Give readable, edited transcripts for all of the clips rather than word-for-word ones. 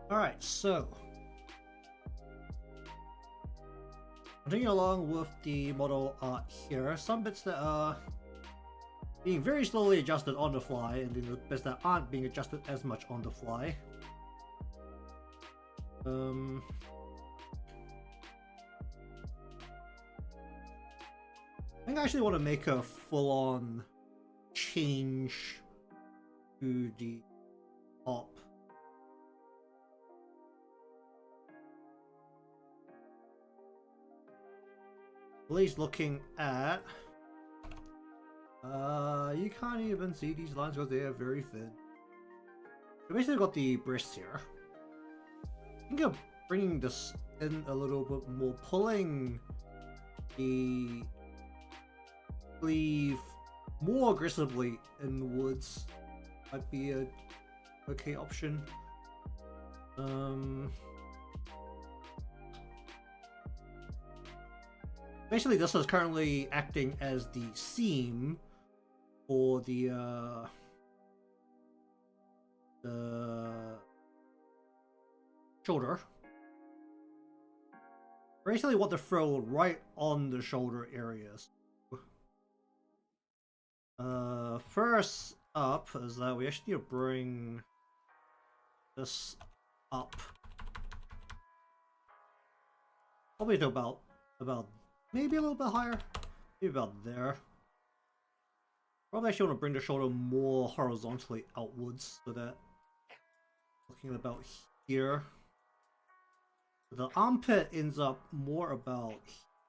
Alright, so continuing along with the model art here, some bits that are being very slowly adjusted on the fly, and then the bits that aren't being adjusted as much on the fly. I think I actually want to make a full-on change to the top. At least looking at, you can't even see these lines because they are very thin. So basically got the breasts here. I think of bringing this in a little bit more, pulling the sleeve more aggressively inwards might be a okay option. Basically, this is currently acting as the seam for the shoulder. Basically, want to throw right on the shoulder areas. First up is that we actually need to bring this up, probably to about maybe a little bit higher, maybe about there. Probably actually want to bring the shoulder more horizontally outwards, so that looking at about here, the armpit ends up more about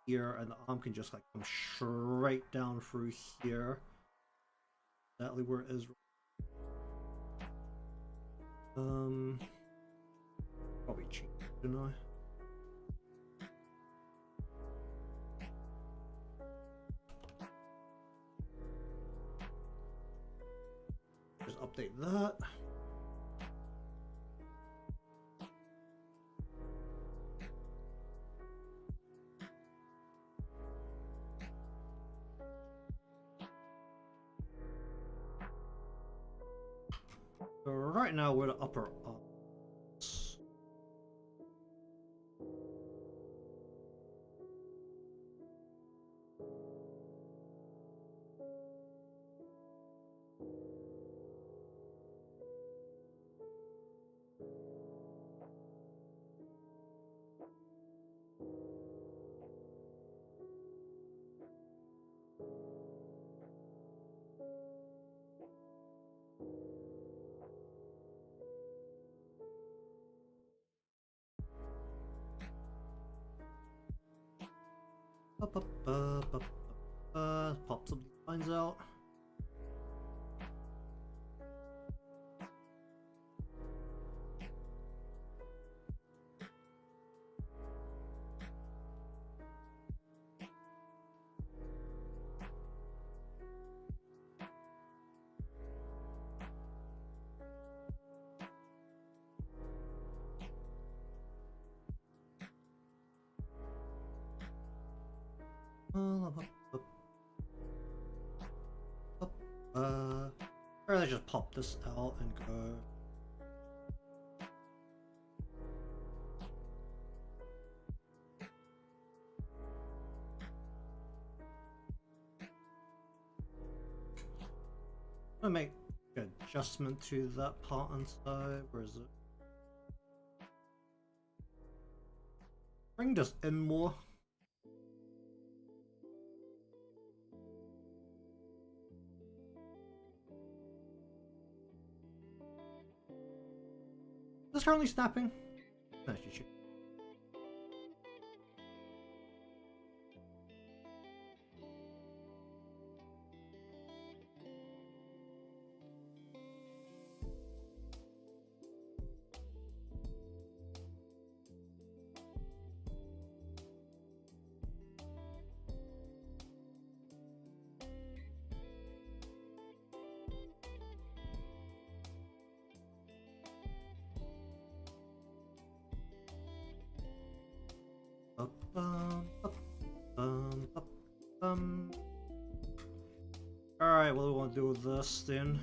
here, and the arm can just like come straight down through here. Exactly where it is. Probably change, didn't I? Just update that. So right now we're the upper arms. Pop some lines out. Or let's just pop this out and go. I'm gonna make an adjustment to that part inside. Where is it? Bring this in more. Is this currently snapping? No, she should. Alright, what do we want to do with this then?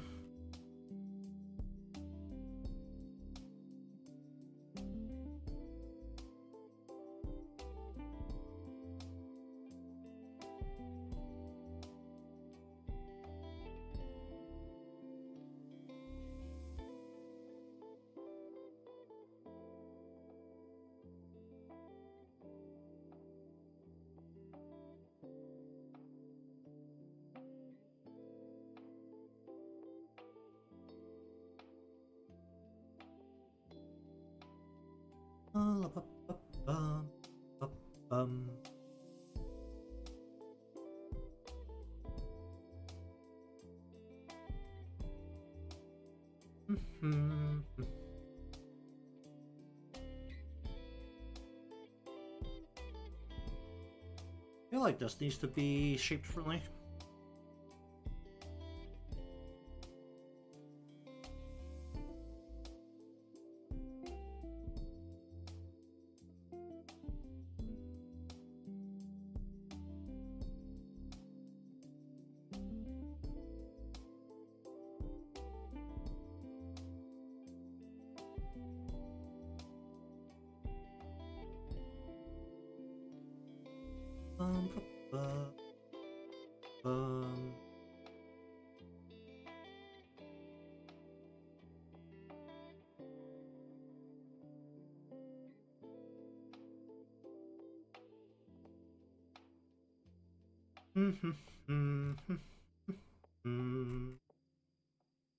I feel like this needs to be shaped differently. Um, um,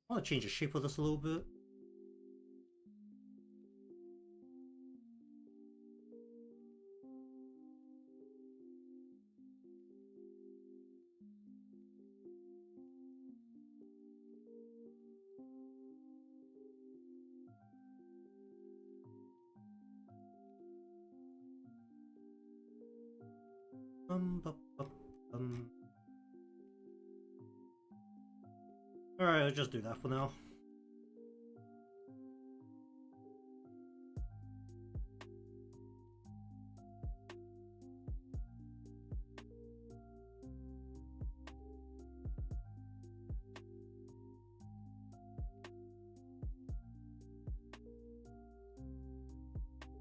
I want to change the shape of this a little bit. Alright, I'll just do that for now.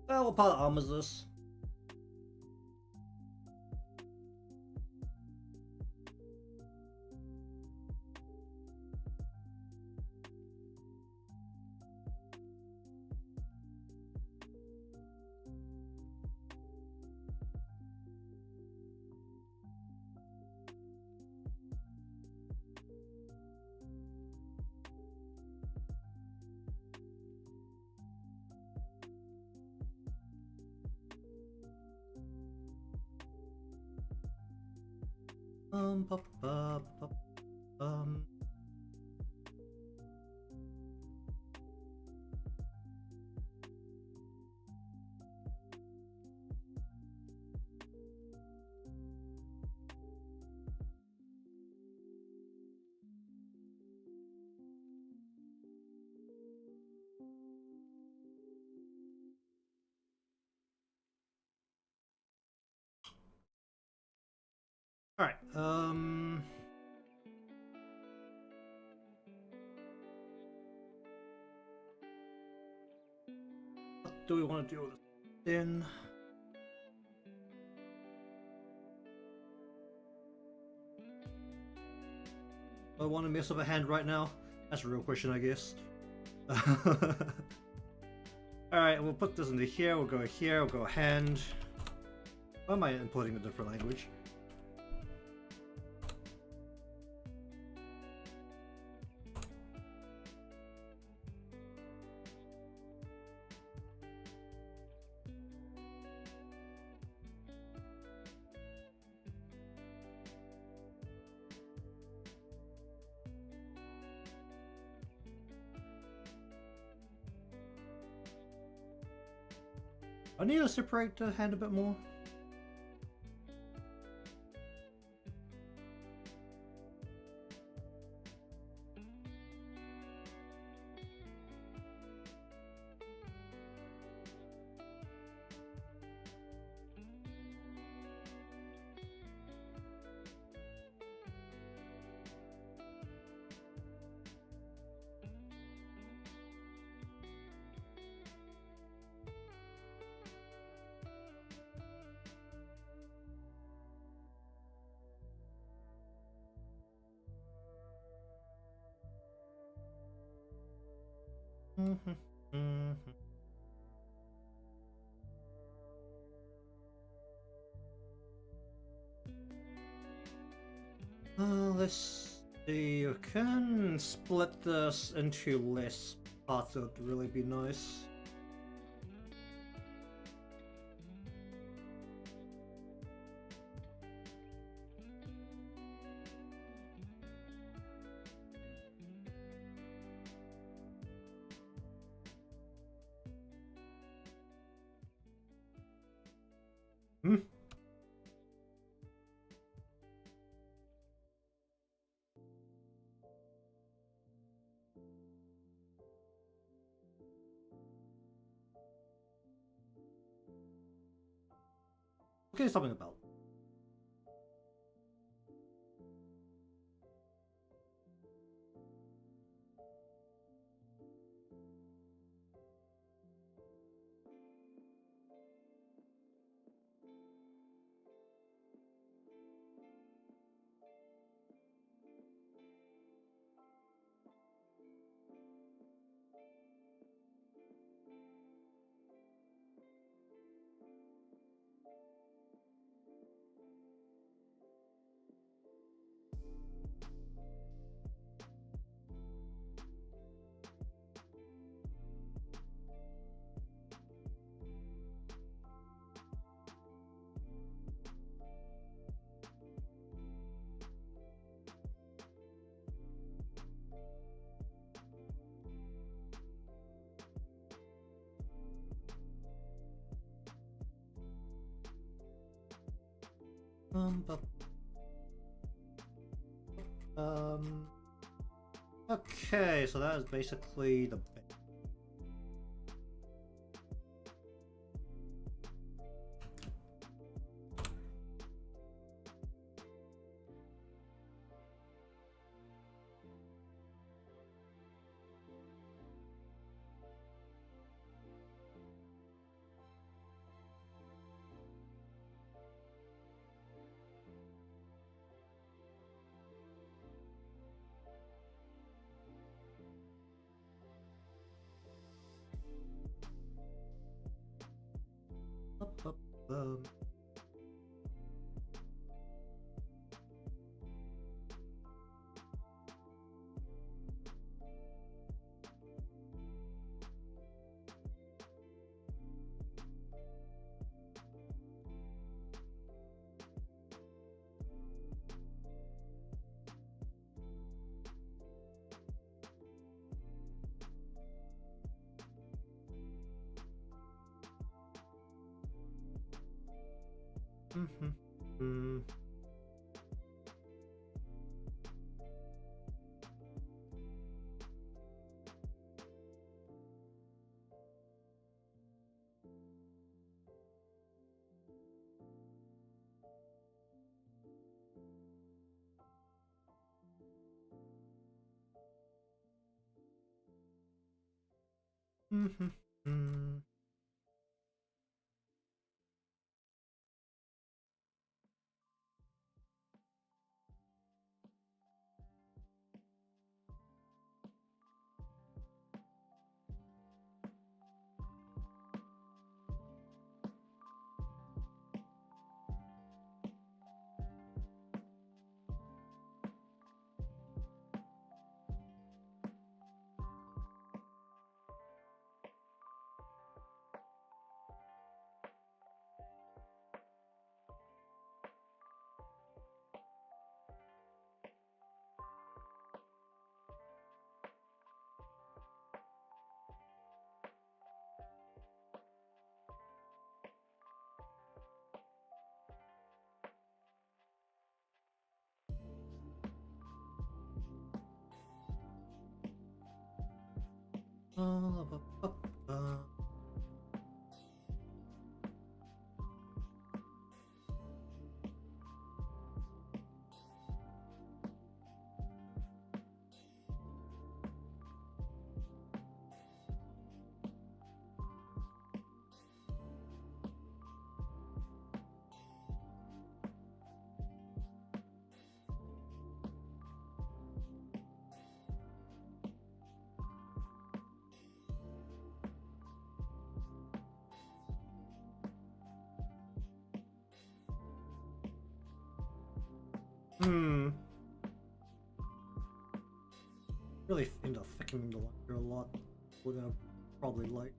What part of arm is this? Pop, pop, pop, Alright, what do we want to do with this? Then do I want to mess up a hand right now? That's a real question, I guess. Alright, we'll put this into here, we'll go hand. Why am I inputting a different language? I need to separate the hand a bit more. Let's see, you can split this into less parts, that would really be nice. Okay, something about. But, okay, so that is basically the. Um, mm-hmm. Mm-hmm. Mm-hmm. Hmm. Really end up thinking the lecture a lot. We're gonna probably like.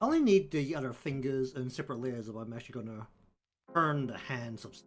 I only need the other fingers and separate layers if I'm actually gonna turn the hand substantially.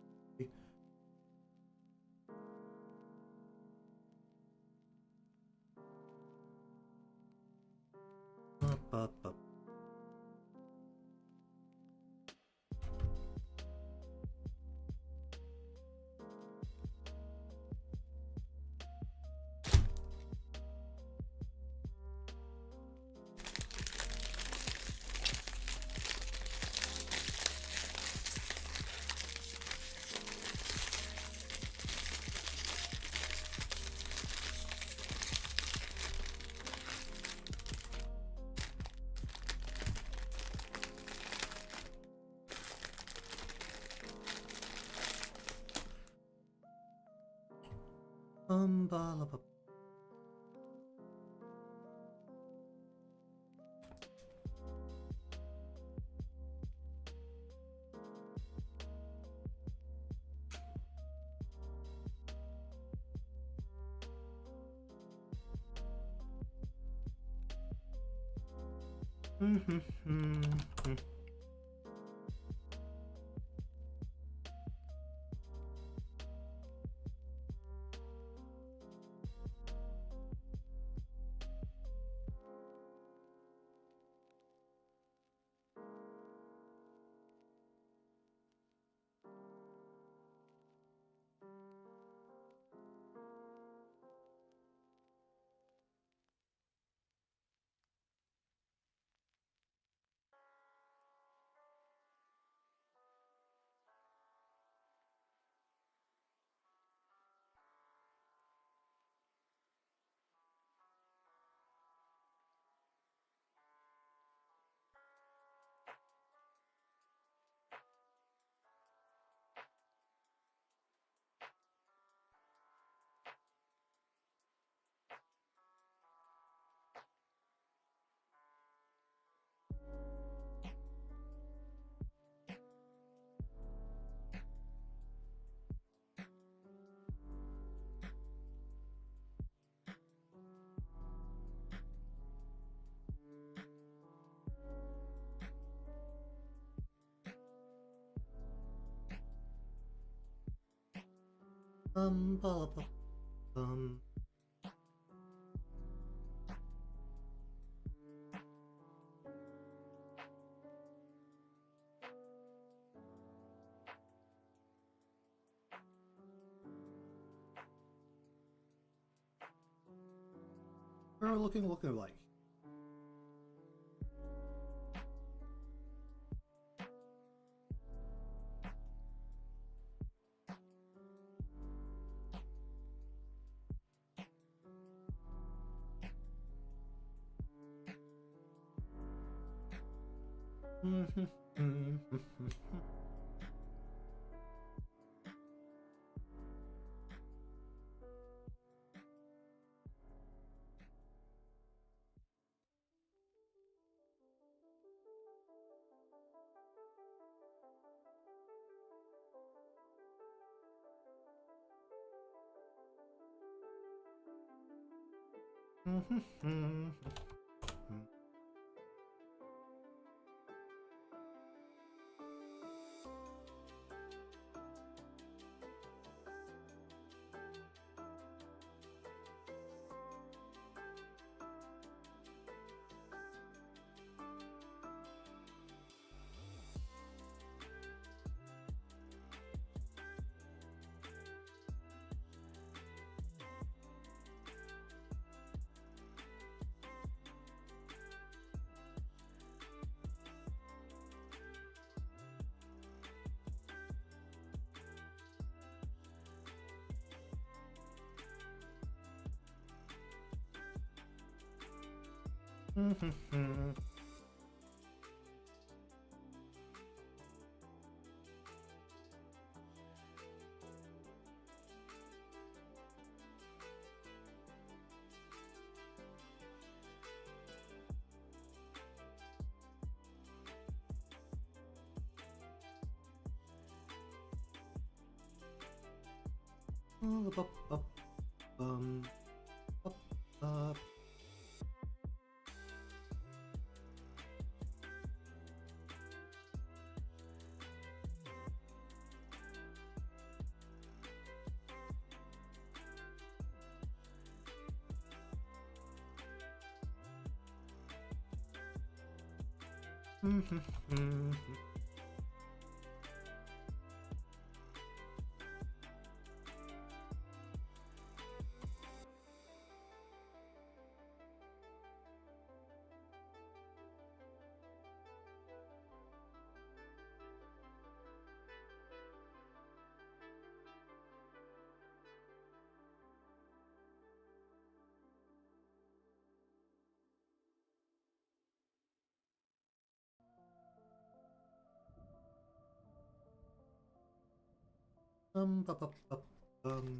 Ba, la, ba. Ba, ba, We're looking like. Ba, ba, ba,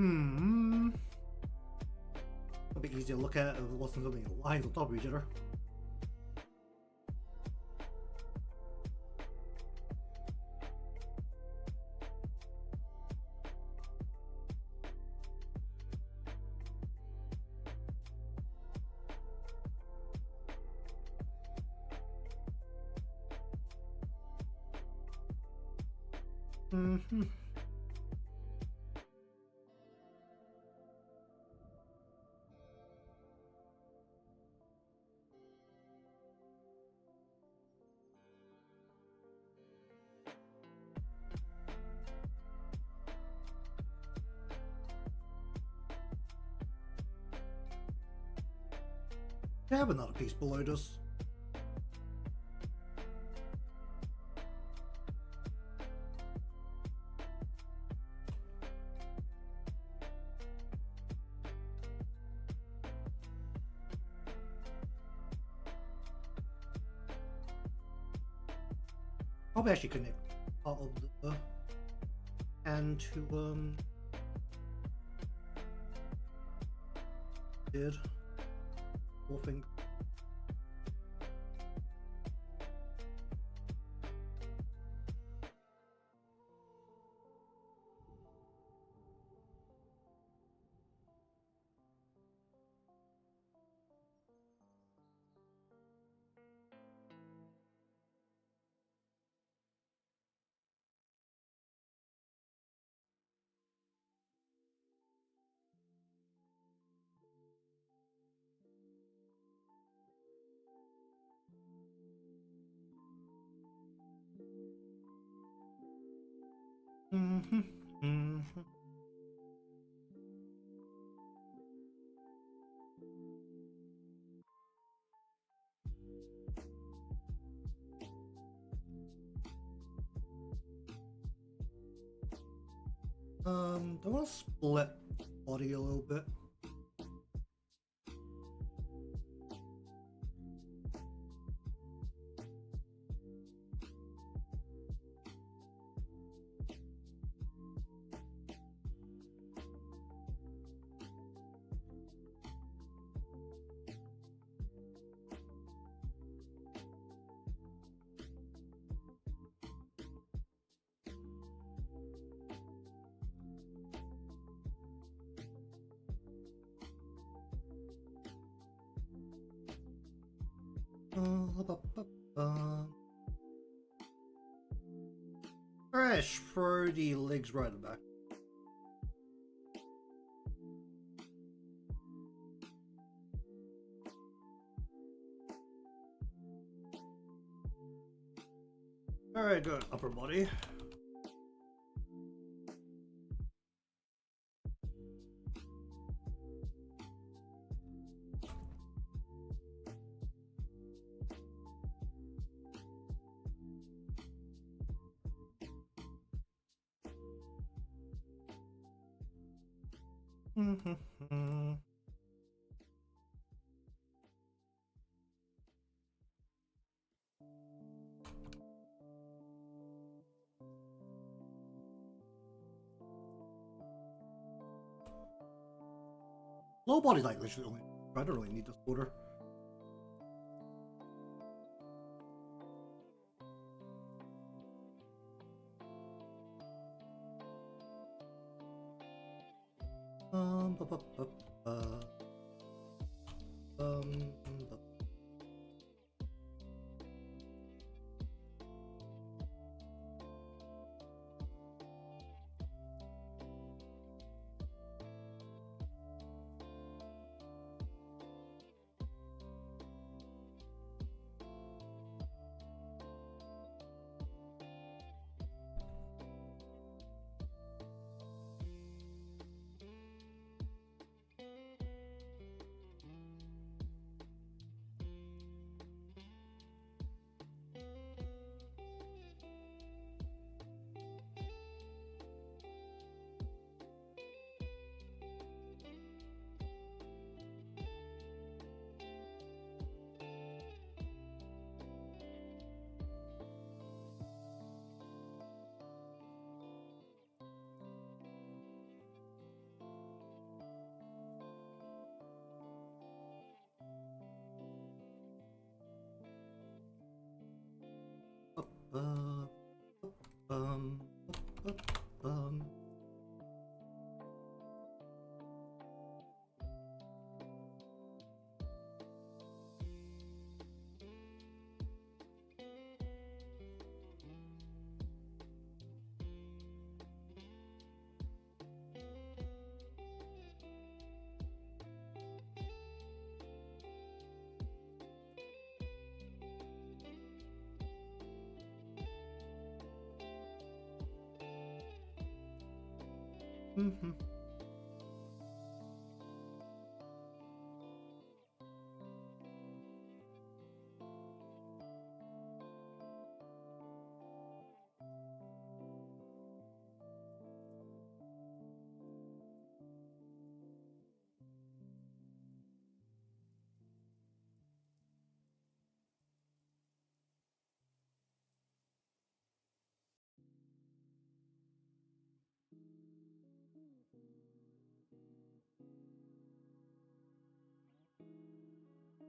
Hmm. A bit easier to look at if it wasn't so many lines on top of each other. Mm-hmm. I have another piece below this. Probably actually connect part of the and to did whole thing. Mm-hmm. Mm-hmm. I want to split body a little bit. Alright, throw the legs right at the back. Alright, good. Upper body. Mm-hmm. Low body like literally only. I don't really need this order. Bu- bu- bu- um, Mm-hmm.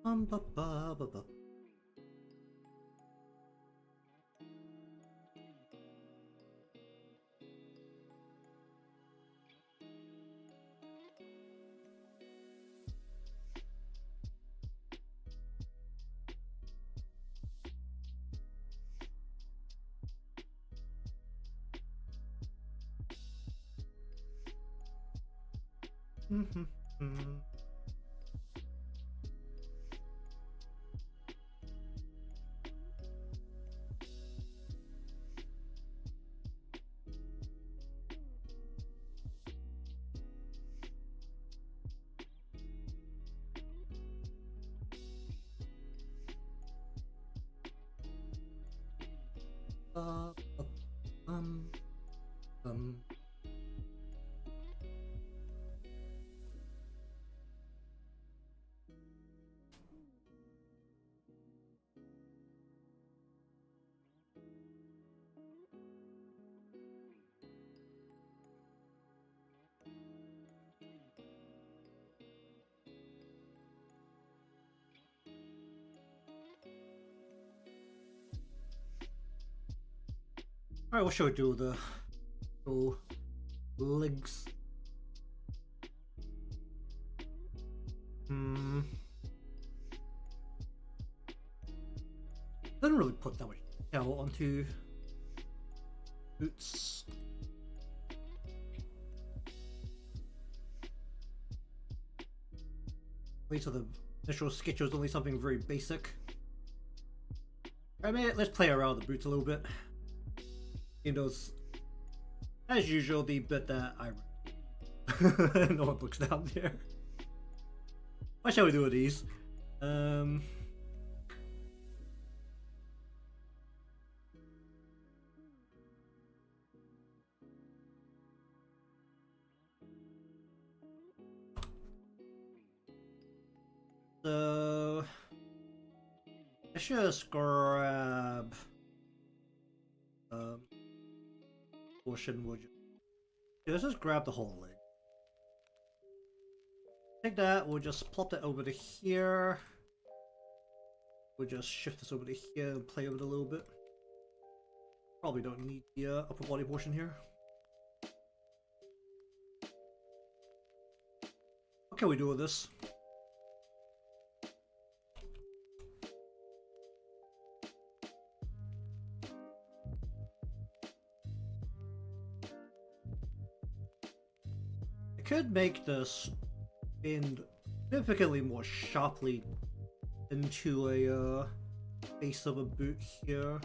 Ba, ba, ba, ba. Mm-hmm. Uh, um, um. Alright, what should we do? The little legs. Hmm. Didn't really put that much detail onto boots. At least the initial sketch was only something very basic. I mean, let's play around with the boots a little bit. In those, as usual, the bit that I no one looks down there. What shall we do with these? So I should just grab portion. Would you? Yeah, let's just grab the whole leg. Take that. We'll just plop that over to here. We'll just shift this over to here and play with it a little bit. Probably don't need the upper body portion here. What can we do with this? I could make this bend significantly more sharply into a base of a boot here.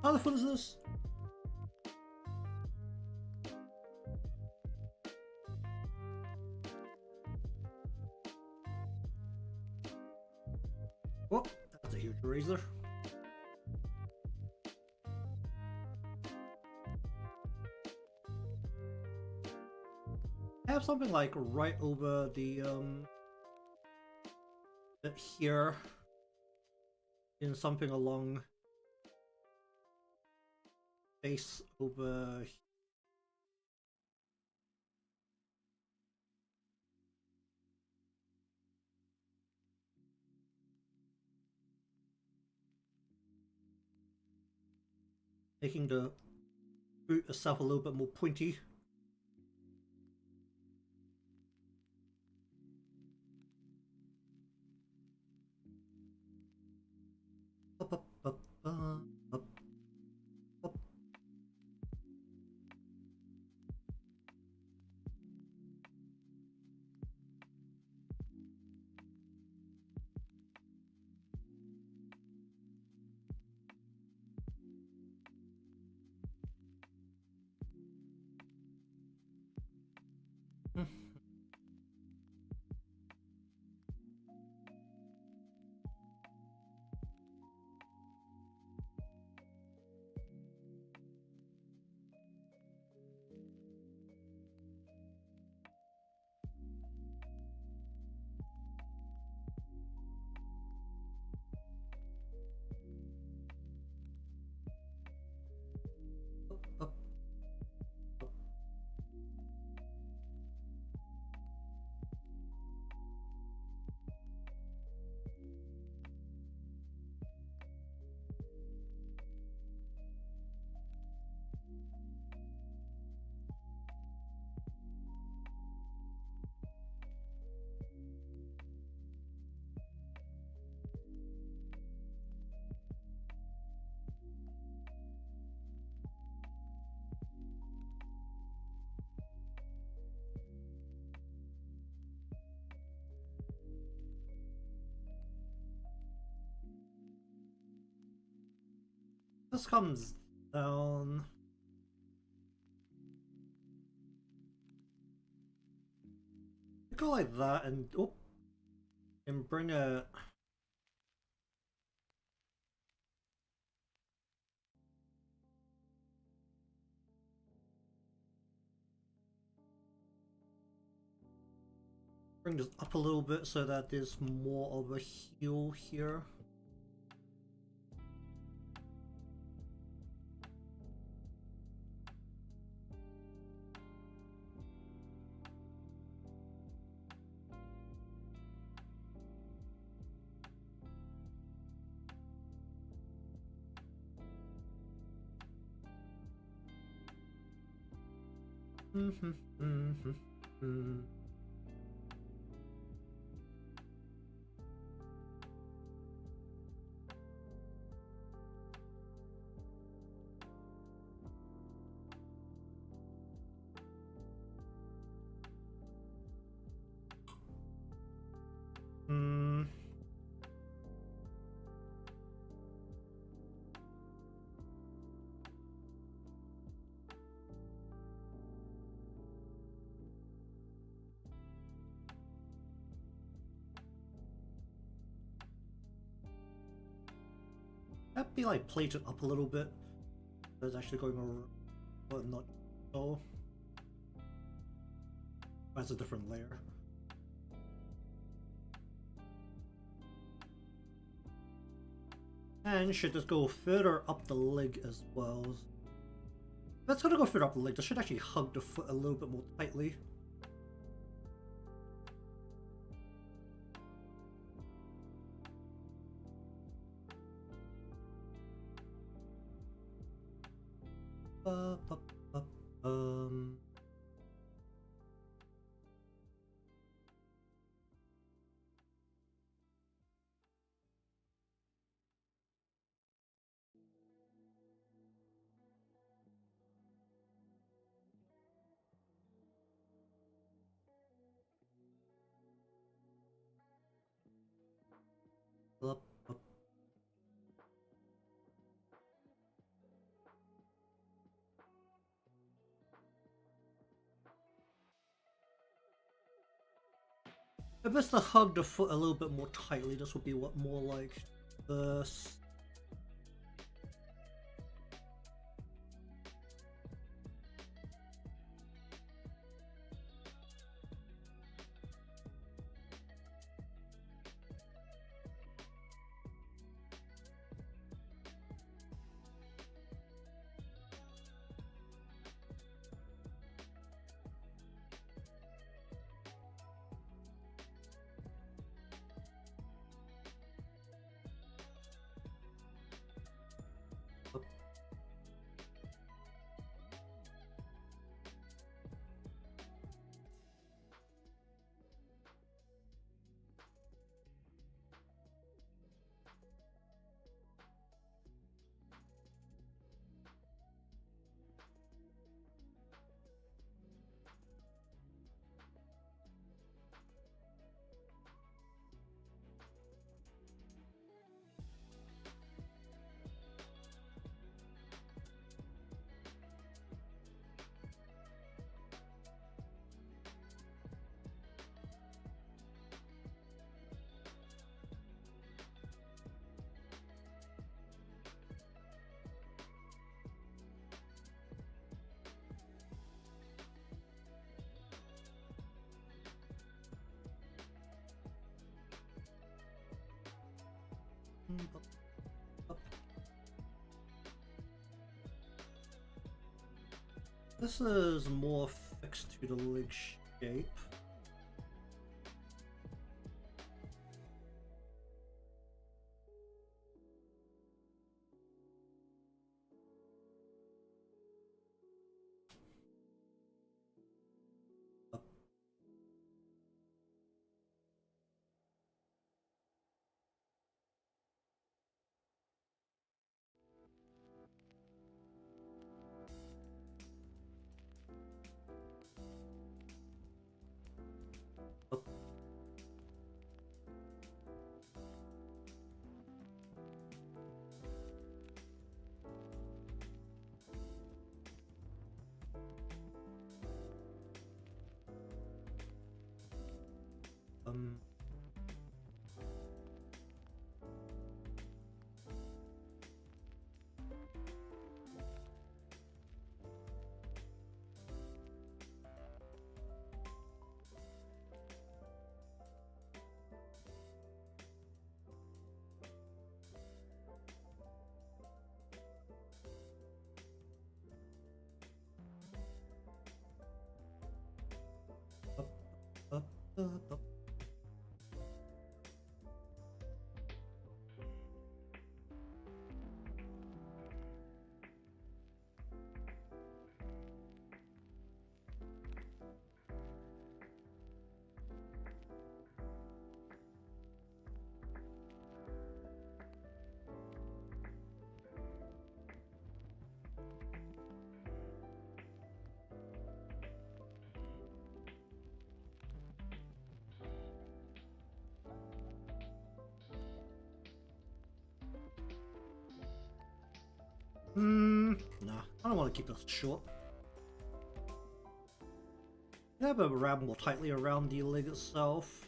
How the fuck is this? Oh, that's a huge razor. I have something like right over the bit here, in something along base over. making the boot itself a little bit more pointy. Up, up, up, up, up. Up. This comes down. Go like that and and bring it. Bring this up a little bit so that there's more of a heel here. That'd be like plated up a little bit. That's actually going around, but not so. That's a different layer. And should just go further up the leg as well. That's gonna go further up the leg. This should actually hug the foot a little bit more tightly. Up, up. If it's to hug the foot a little bit more tightly, this would be what more like this. This is more fixed to the leg shape. Nah, I don't want to keep this short. Yeah, but wrap more tightly around the leg itself.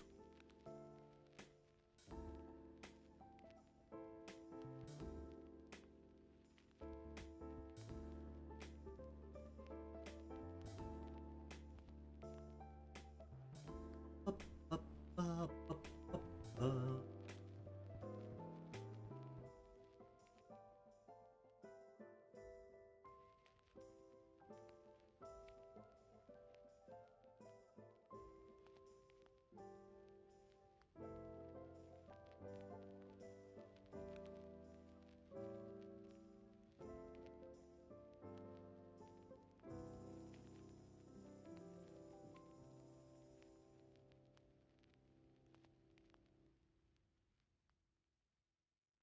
Up, up, up, up, up, up.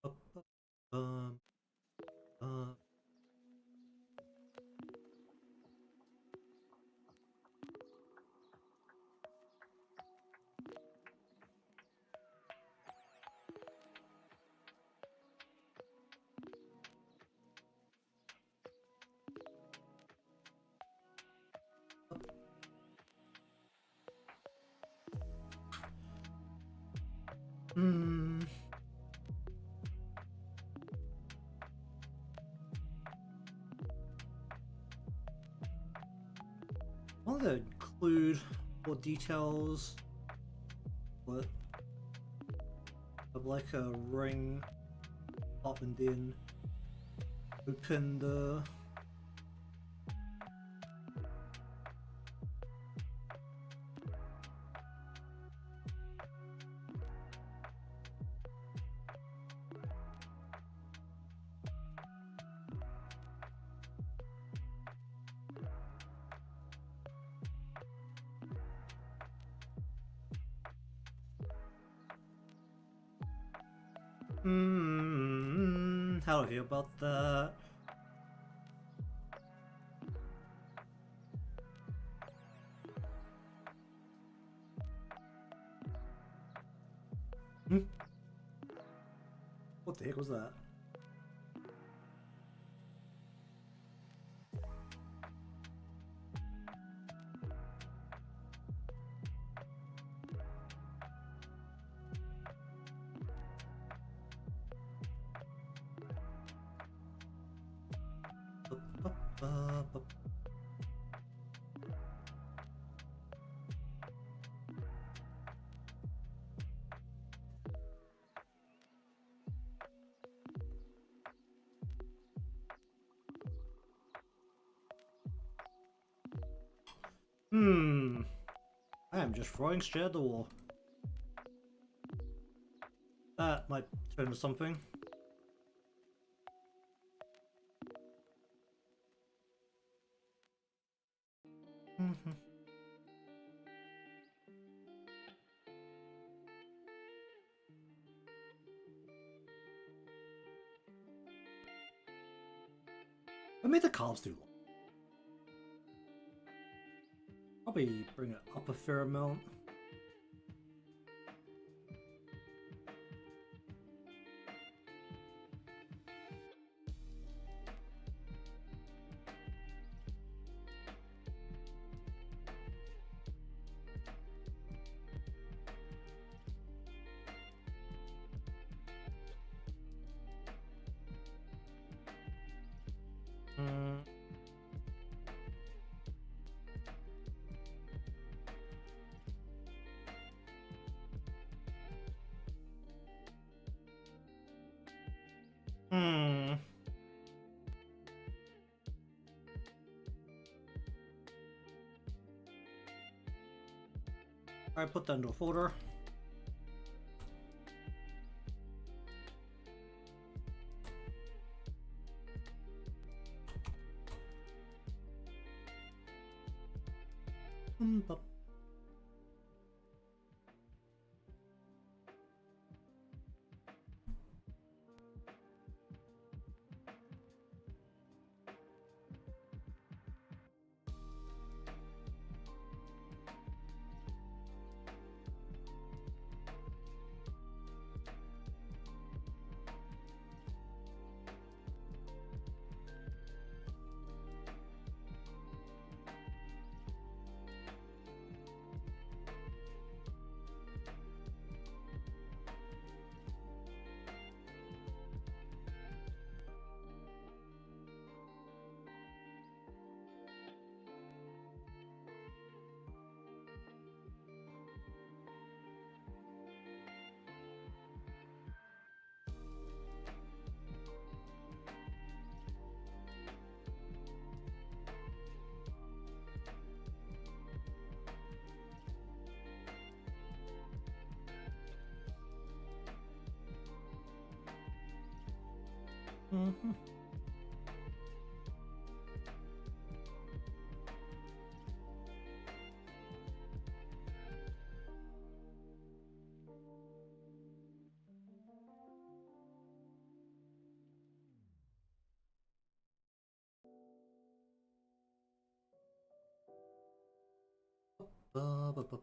Up, up, uh, hmm. I want to include more details, but of like a ring up and then open the how do I feel about that? What the heck was that? Hmm. I am just throwing shit at the wall. That might turn into something. Mm-hmm. I made the calves too long. Probably bring it up a fair amount. Mm. Hmm. I put that into a folder. But mm-hmm. Ba, ba, ba.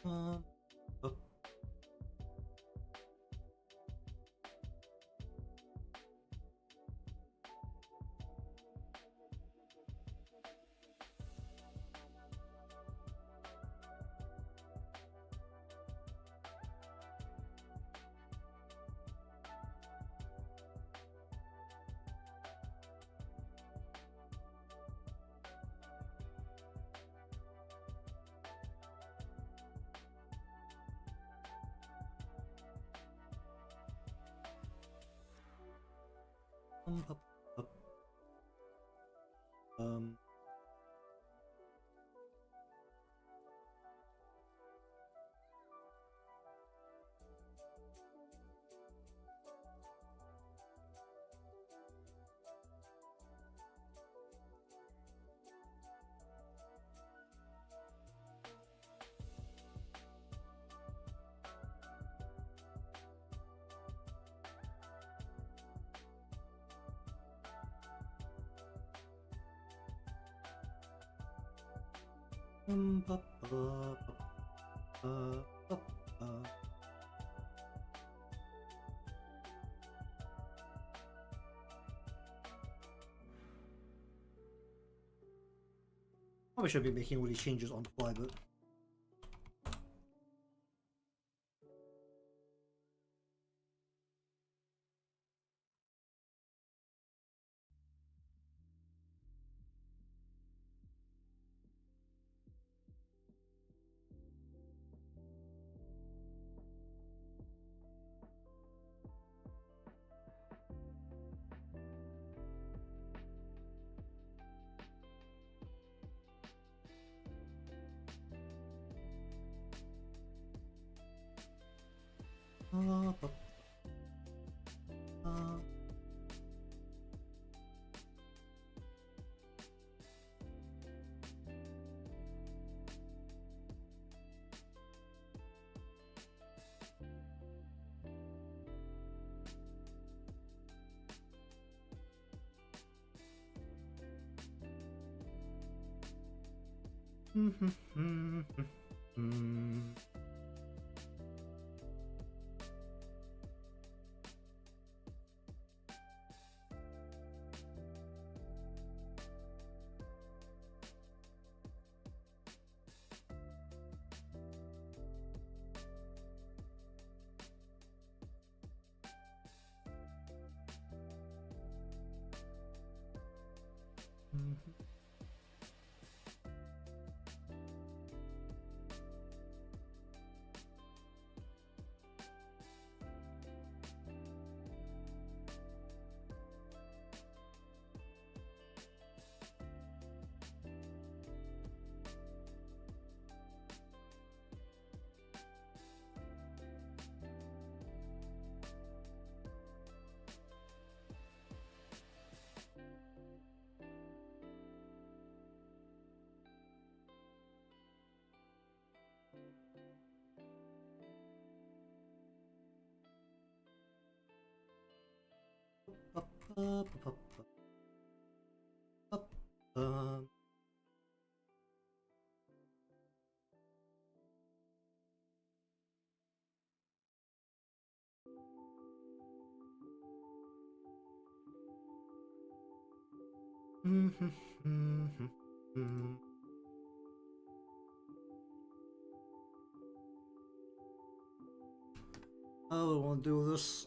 Ba. Ba, ba. Um. Ba, ba, ba, ba, ba. Probably shouldn't be making all these changes on the fly, but I don't want to do this.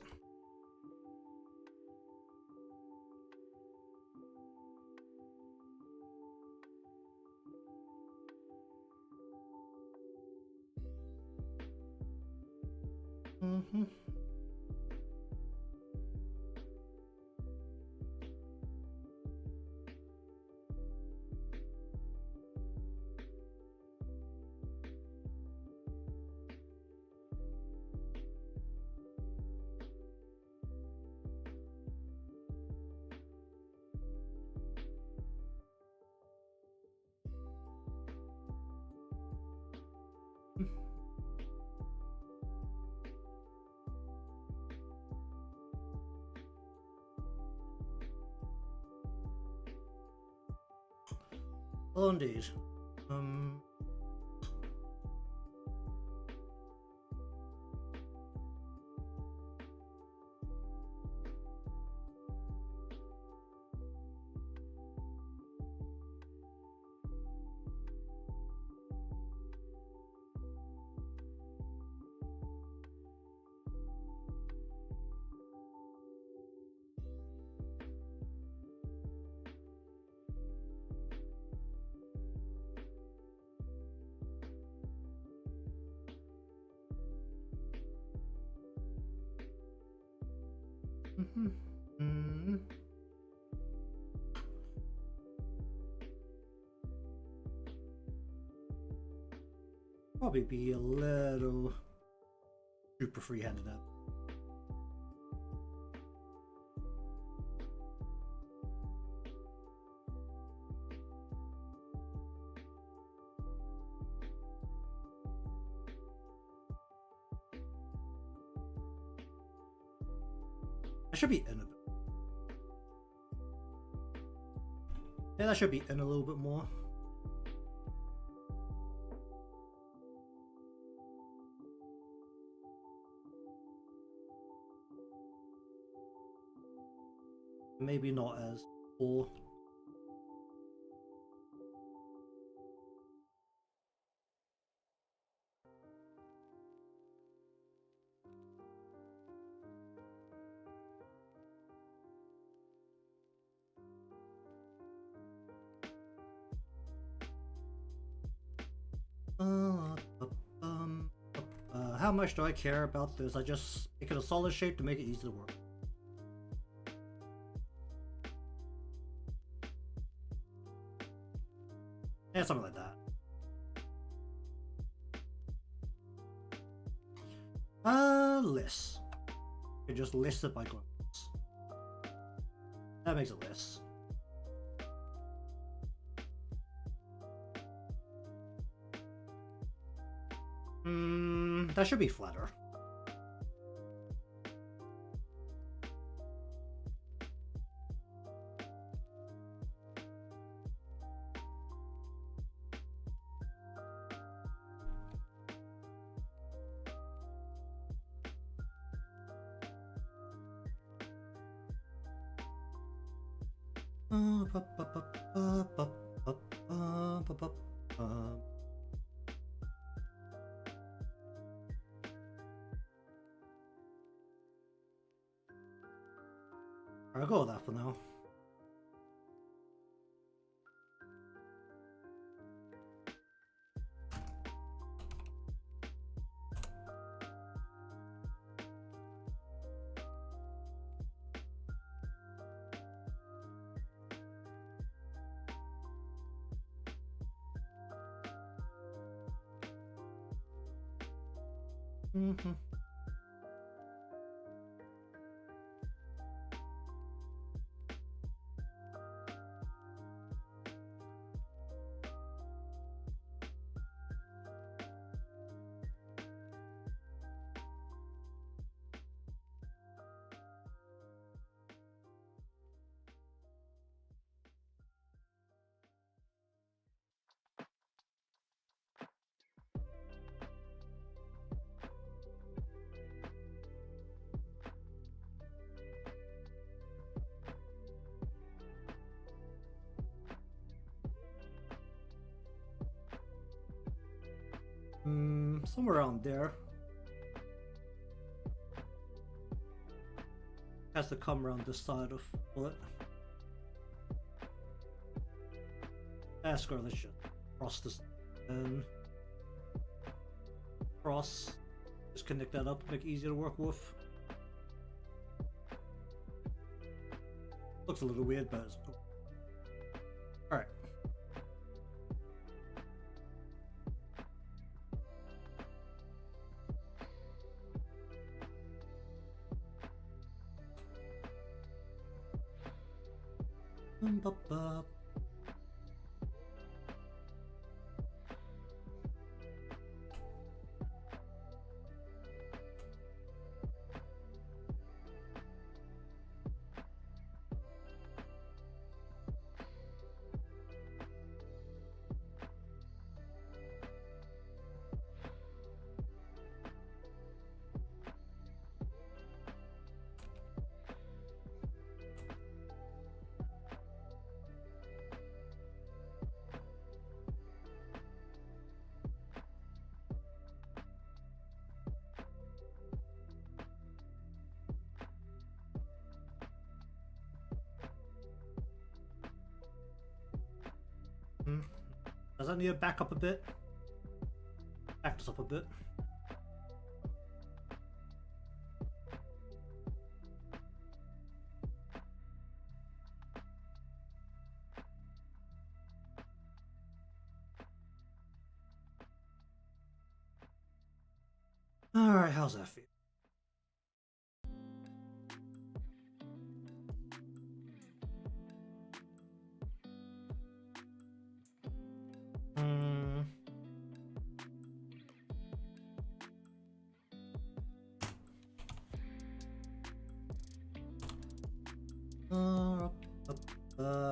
Oh, indeed. Probably be a little super free-handed at. I should be in a bit. Yeah, that should be in a little bit more. Maybe not as full. how much do I care about this? I just make it a solid shape to make it easy to work. Yeah, something like that. List. You just list it by going. That makes it less. That should be flatter. I'll go with that for now. Somewhere around there. Has to come around this side of bullet. Let's just cross this and cross. Just connect that up, make it easier to work with. Looks a little weird, but it's cool. Alright. Does that need to back up a bit? Back this up a bit. Alright, how's that feel?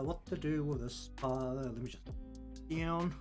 What to do with this? Let me just down.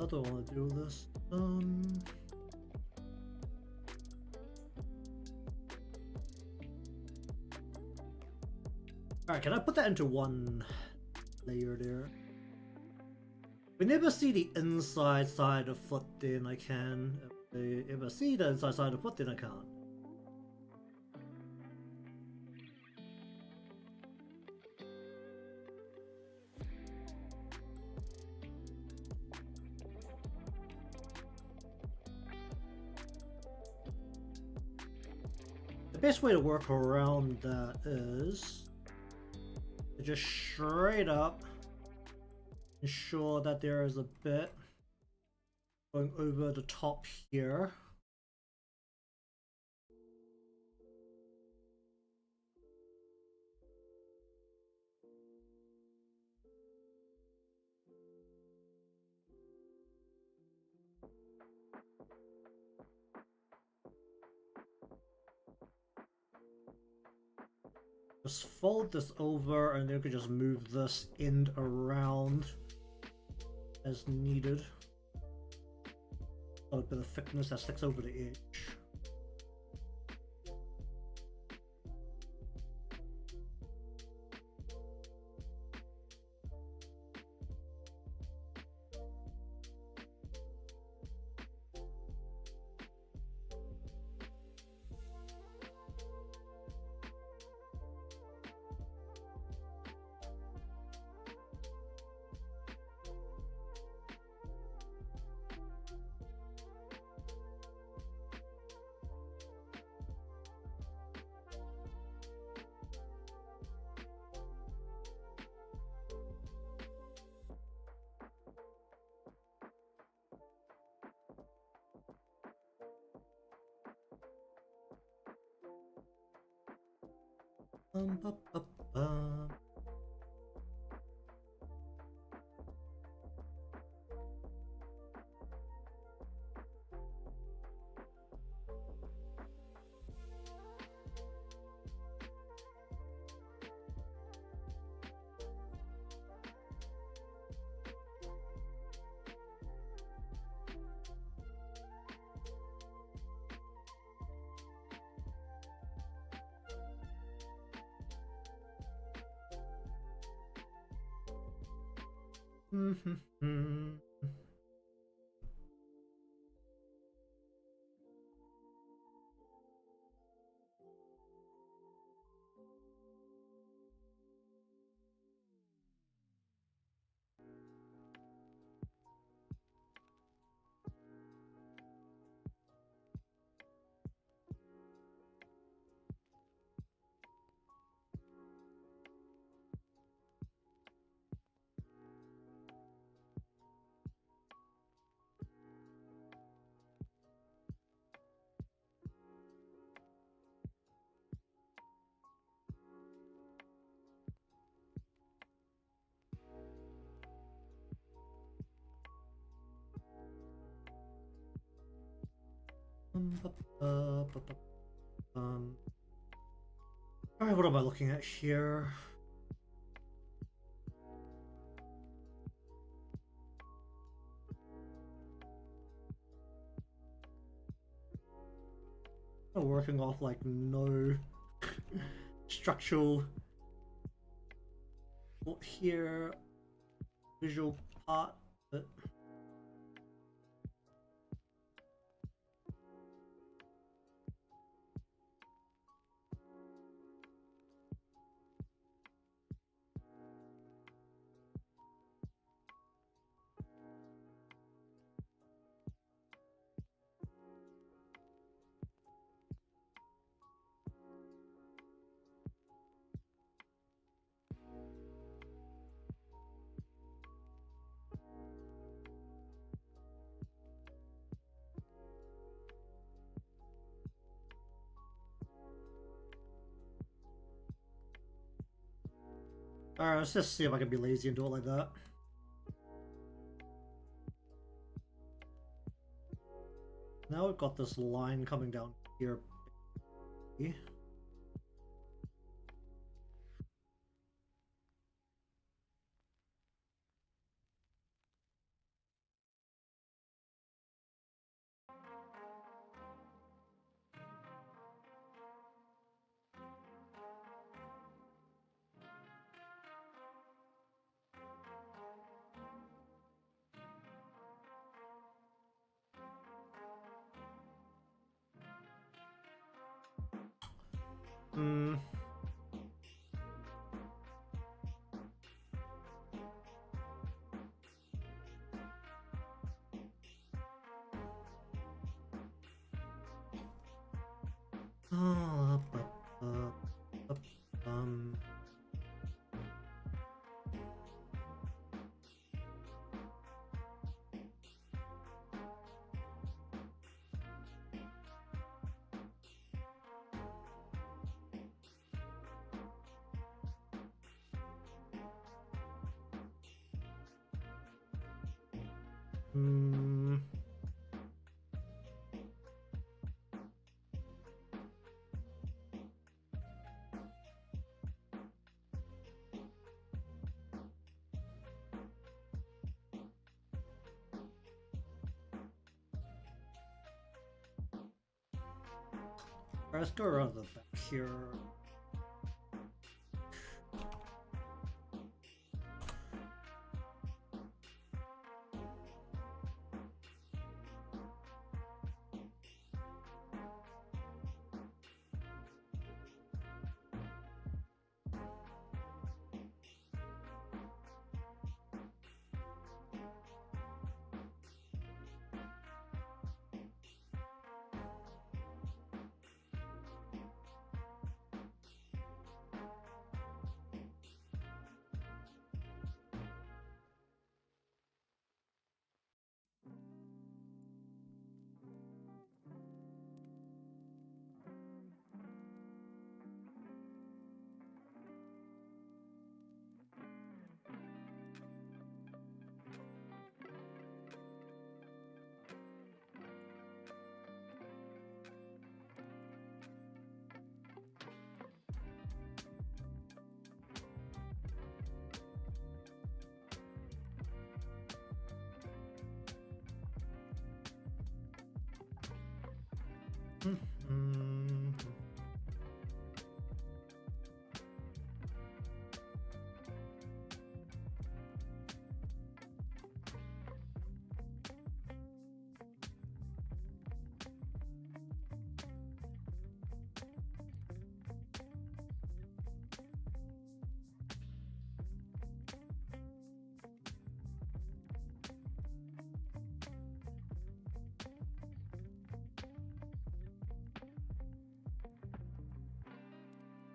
do I want to do this? Alright, can I put that into one layer there? If we never see the inside side of foot, then I can. If I see the inside side of foot, then I can't. The best way to work around that is to just straight up ensure that there is a bit going over the top here. Just fold this over and then you can just move this end around as needed. Got a bit of thickness that sticks over the edge. Ba, ba, ba. Alright, what am I looking at here? I'm working off like no structural here, visual part, but alright, let's just see if I can be lazy and do it like that. Now we've got this line coming down here. Hmm. Oh, um. Hmm. Alright, let's go around the back here. Hmm.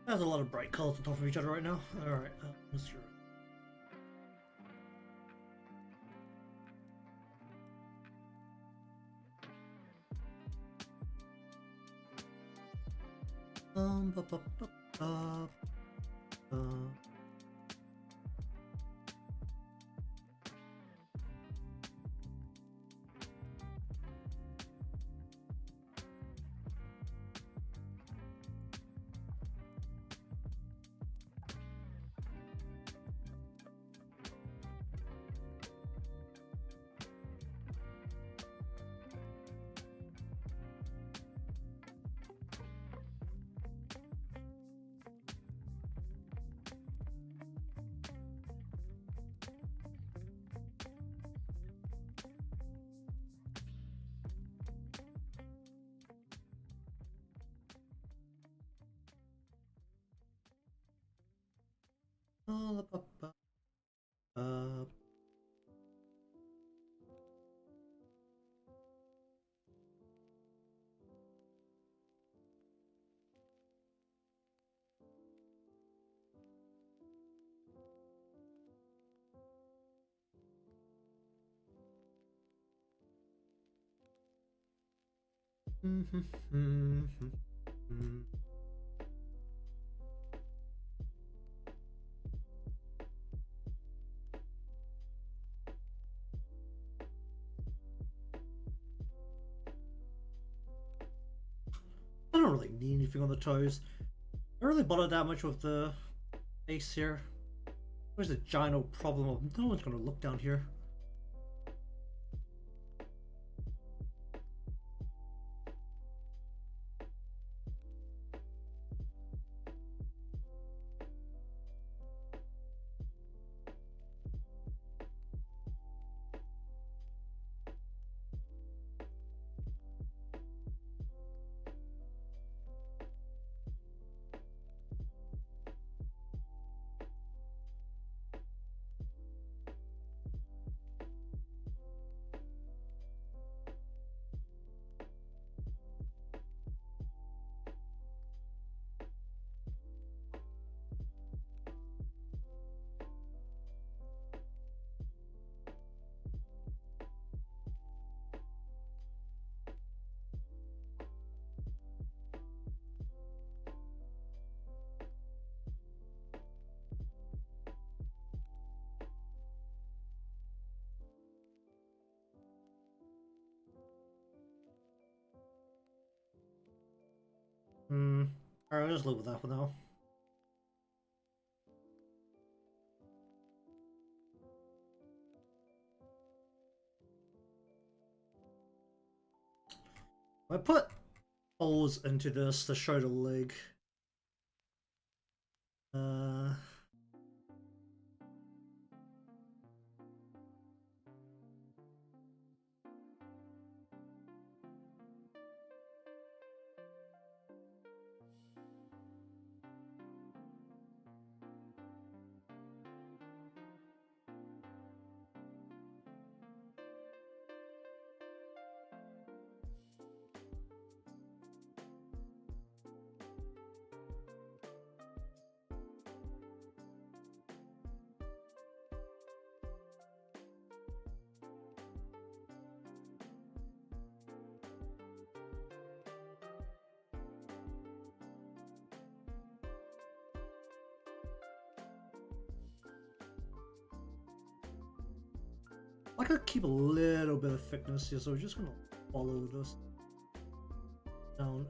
There's a lot of bright colors on top of each other right now. Alright, Mr. Ba, ba, ba, ba, ba. Ba, ba, ba, ba. I don't really need anything on the toes. I don't really bother that much with the face here. There's a giant old problem of no one's gonna look down here. Alright, I'll just live with that for now. I put holes into this to show the leg. I could keep a little bit of thickness here, so we're just gonna follow this down.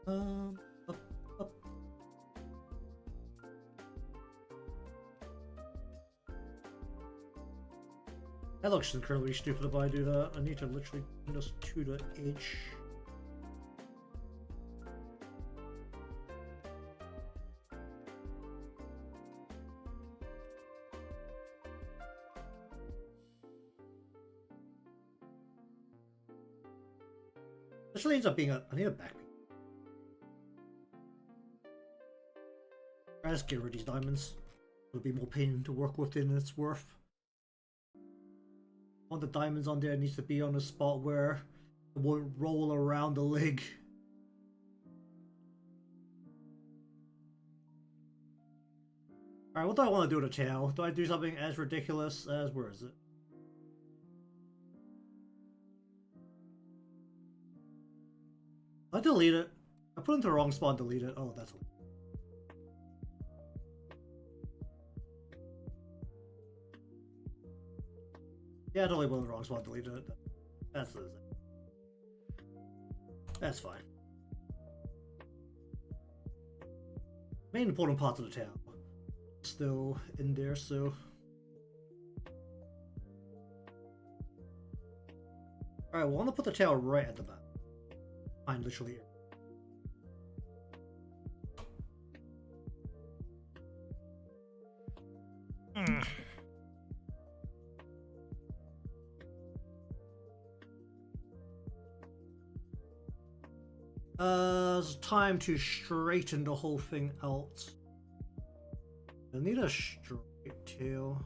Up, up. That looks incredibly stupid if I do that. I need to literally bring this to the edge. This really ends up being I need a backpack. Let's get rid of these diamonds. It'll be more pain to work with than it's worth. One of the diamonds on there needs to be on a spot where it won't roll around the leg. Alright, what do I want to do with the tail? Do I do something as ridiculous as... where is it? I delete it. I put it into the wrong spot and delete it. Oh, that's... yeah, I totally put it in the wrong spot and deleted it. That's fine. Main important parts of the tail still in there, so... Alright, well, I want to put the tail right at the back. Fine, literally here. It's time to straighten the whole thing out. I need a straight tail.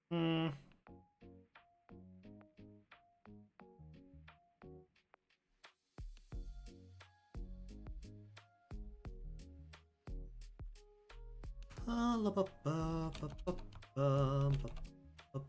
Hmm. La ba ba ba ba ba ba ba.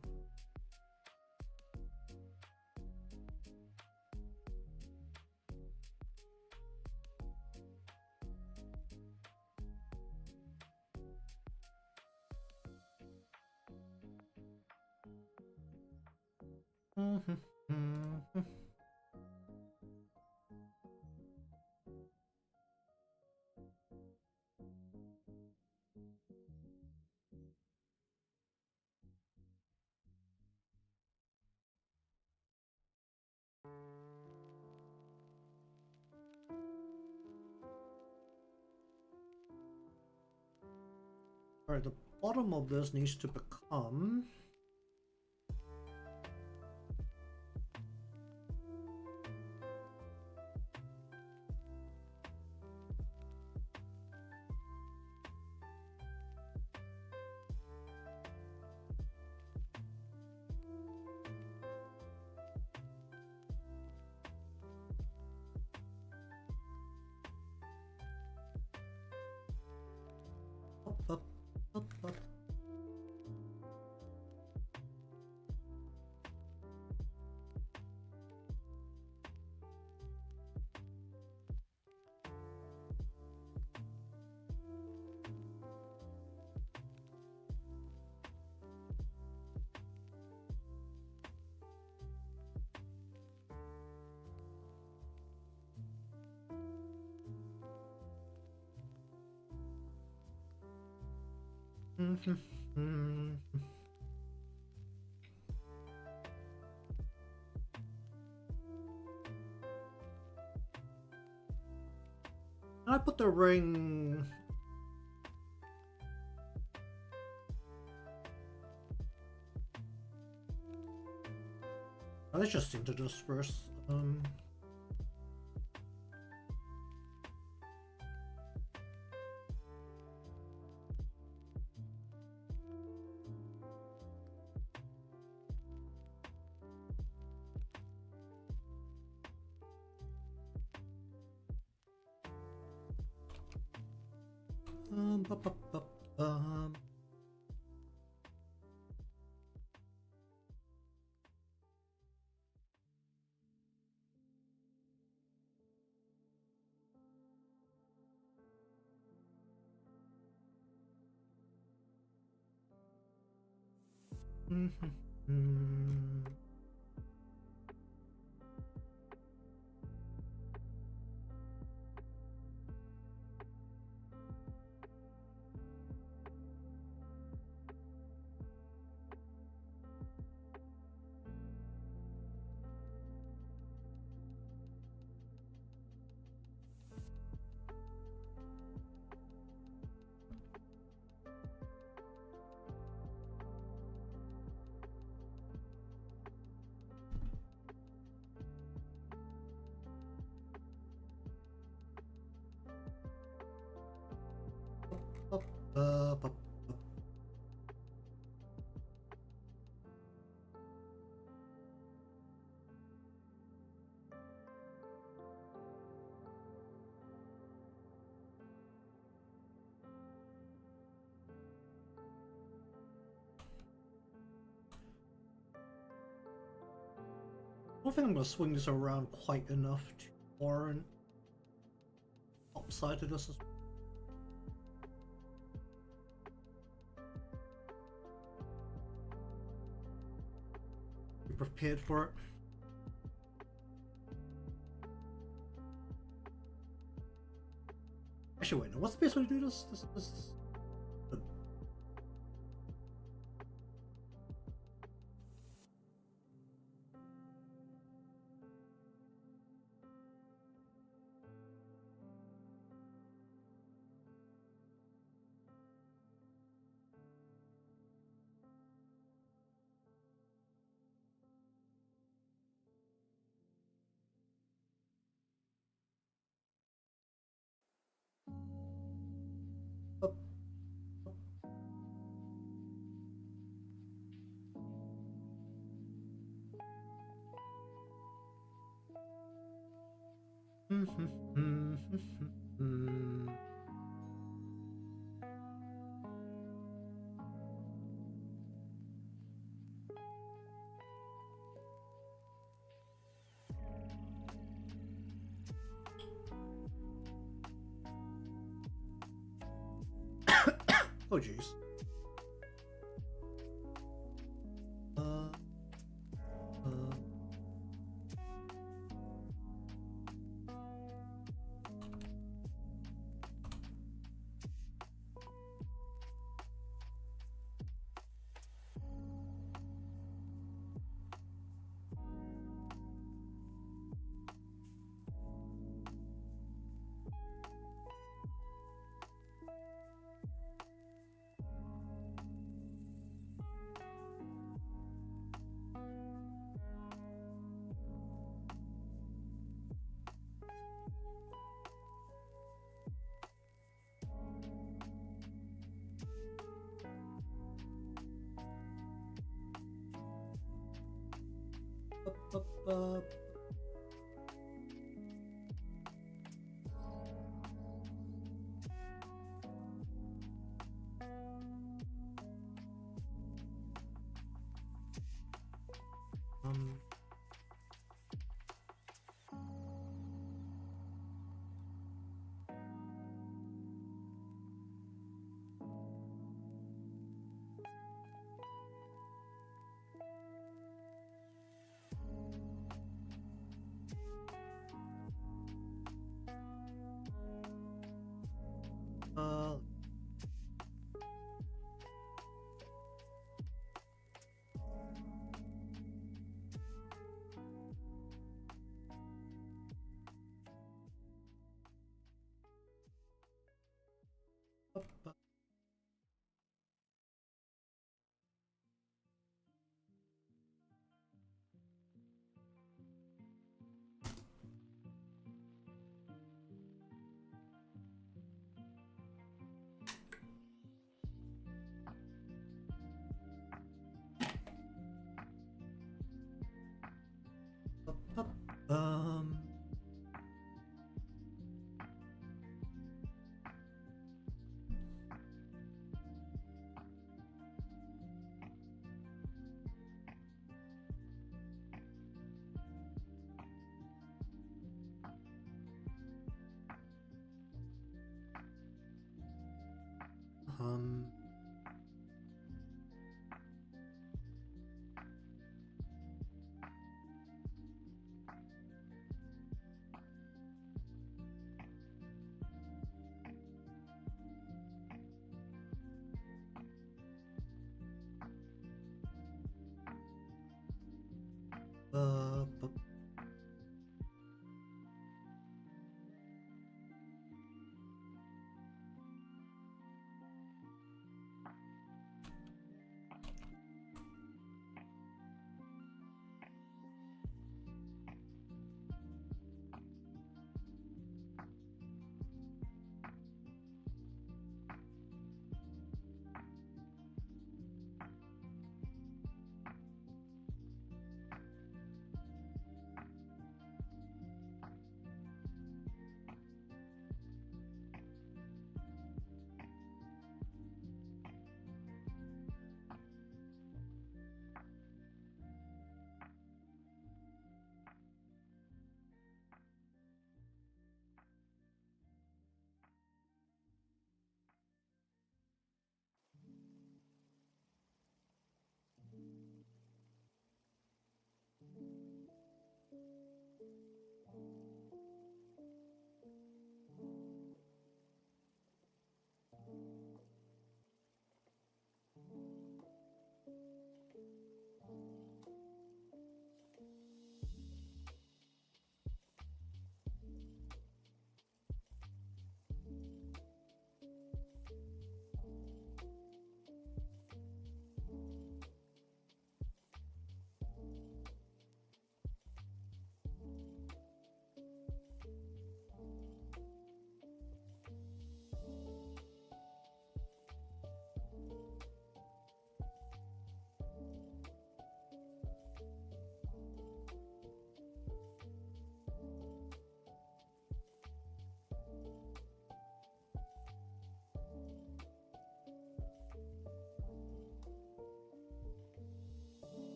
Alright, the bottom of this needs to become up, up, up, up. And I put the ring. Let's just intersperse. Ba, ba, ba, bum. Ba, ba, ba. I don't think I'm gonna swing this around quite enough to warrant upside to this. Be prepared for it. Actually, wait, no, what's the best way to do this? Oh jeez. Um, uh, um, um, uh,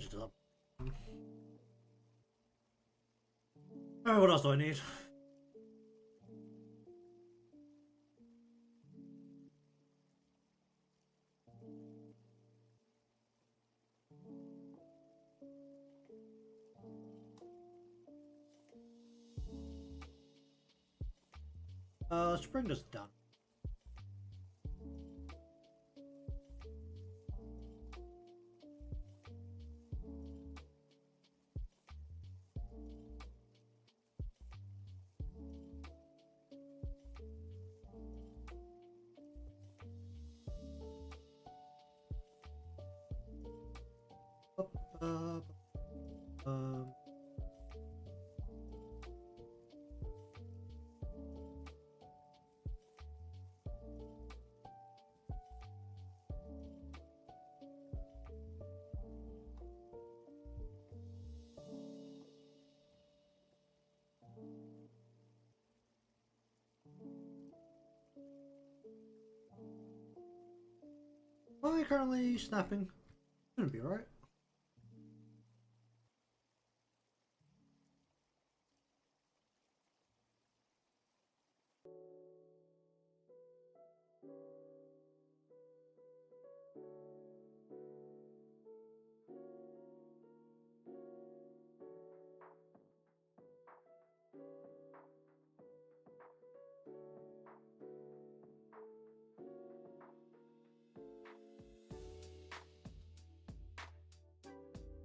just up. Alright, what else do I need? Let's bring this down. Am I currently snapping? Shouldn't be alright.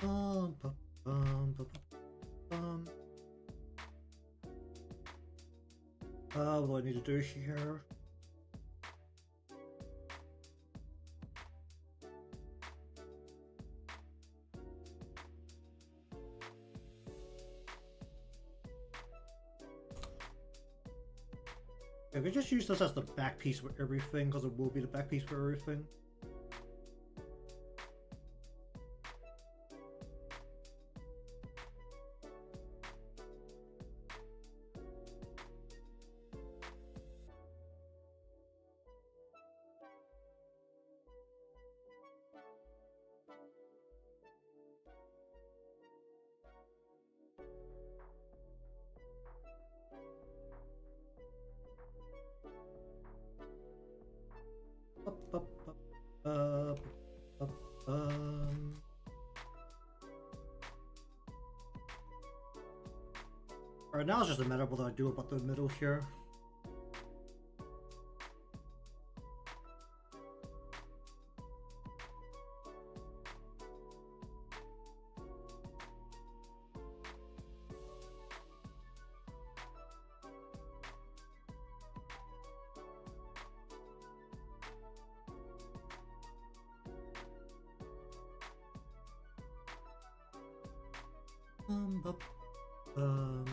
Bum, bum, bum, bum, bum. What do I need to do here? Yeah, we just use this as the back piece for everything, because it will be the back piece for everything. Alright, now it's just a matter of what I do about the middle here. Bup, um,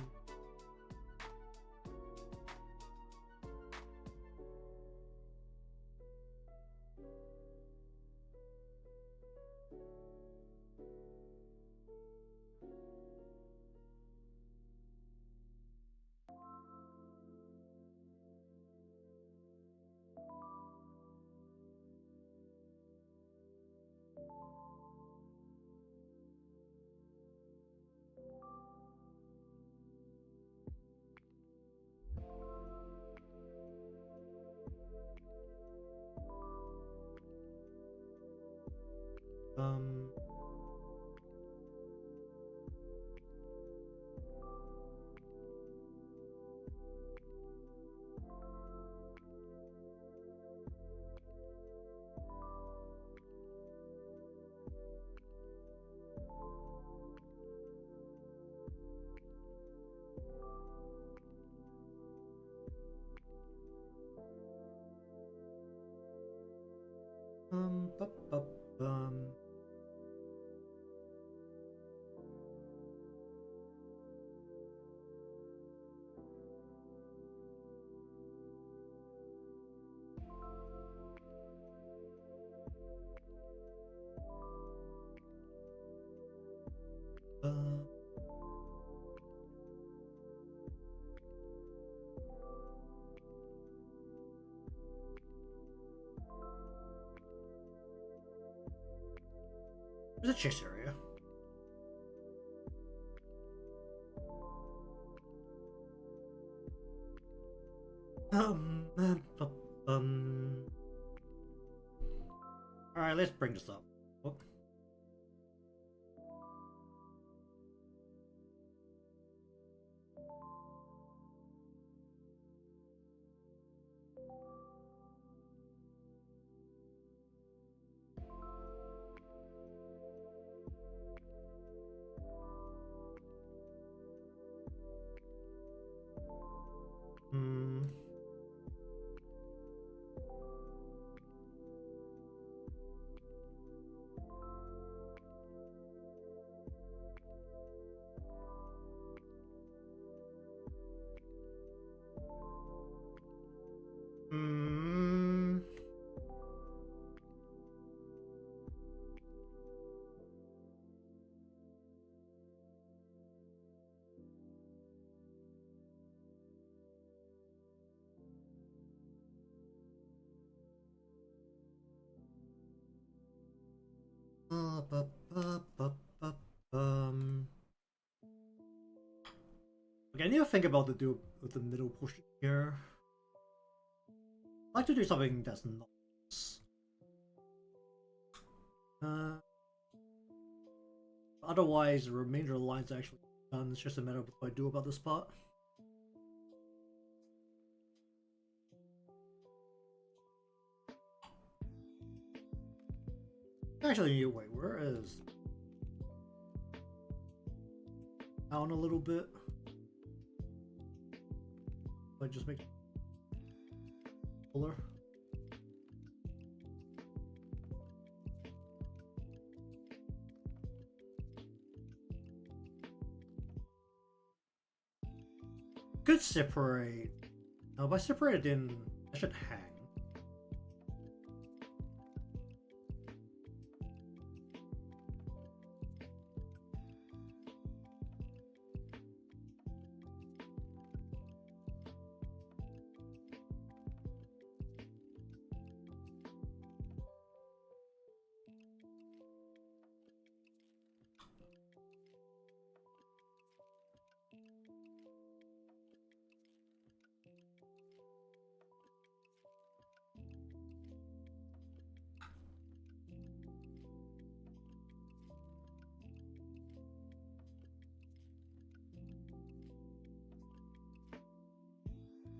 um, bup, bup, uh, there's a chest area. um. All right, let's bring this up. Whoop. Hmm. Hmm. Ba, ba, ba, ba, um. Okay, I need to think about the do with the middle portion here. I'd like to do something that's not. Uh, Otherwise, the remainder of the lines are actually done. It's just a matter of what I do about this part. Actually, wait, where is down a little bit? I just make fuller. Could separate. No, if I separate it, then I should hang.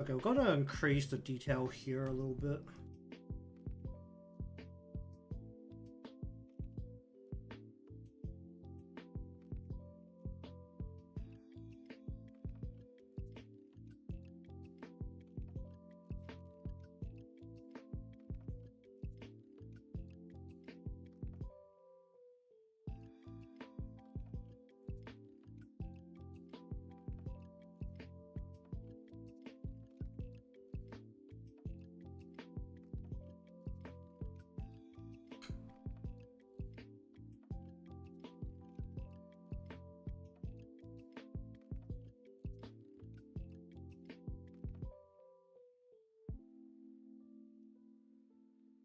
Okay, we're gonna increase the detail here a little bit.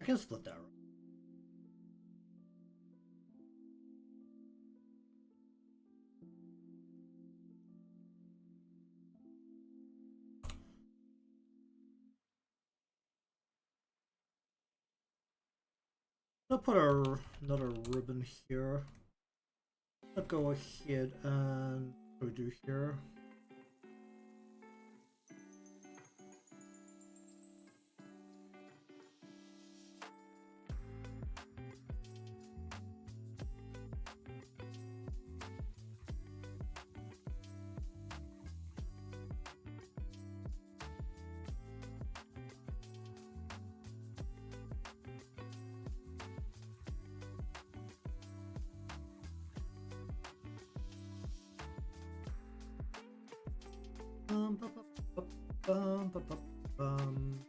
I can split that. I'll put another ribbon here. Let's go ahead and what do we do here? Bum, bum, bum, bum, bum, bum, bum.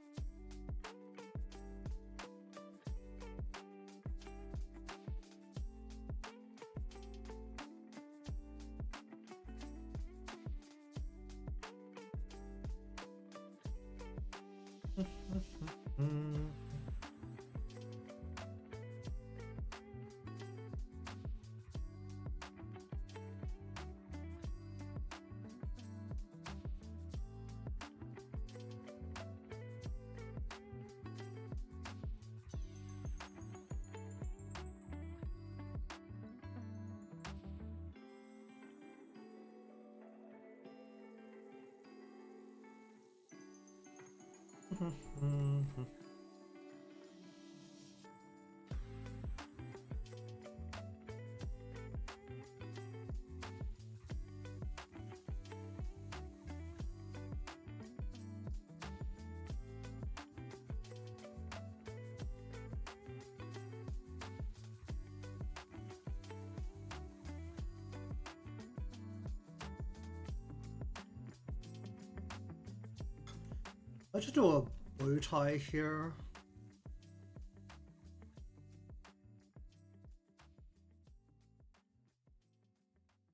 Let's just do a bow tie here.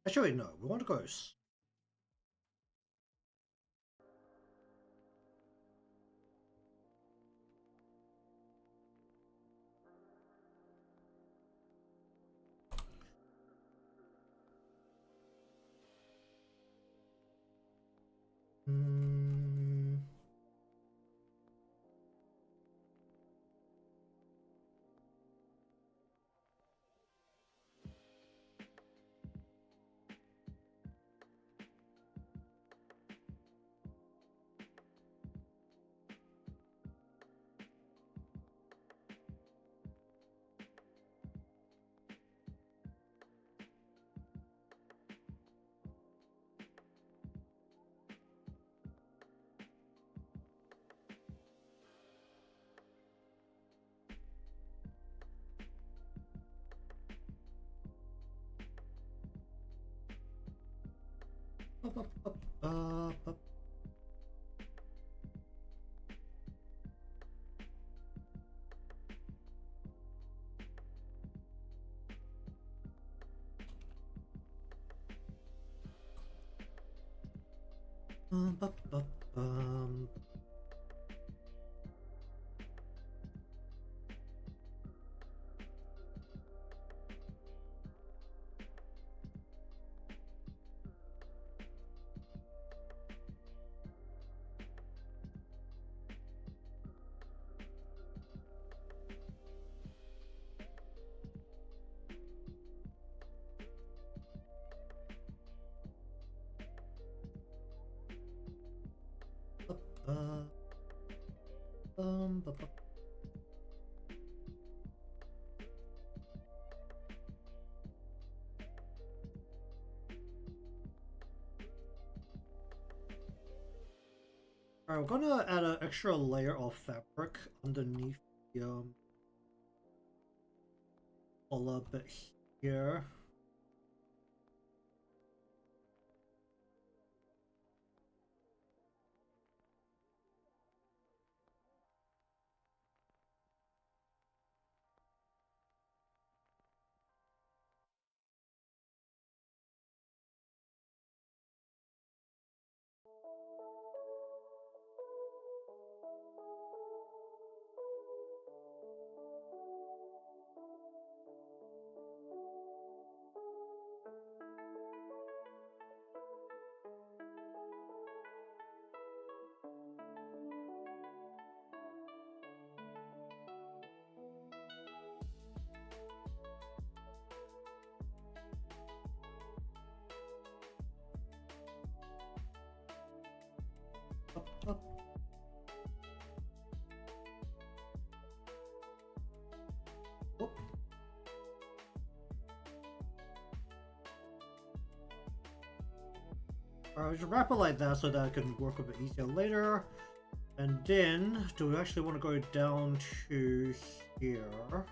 Actually, no, we want to go. Alright, we're gonna add an extra layer of fabric underneath the collar bit here. Up. Whoop. Alright, we should wrap it like that so that I can work a bit easier later. And then, do we actually want to go down to here?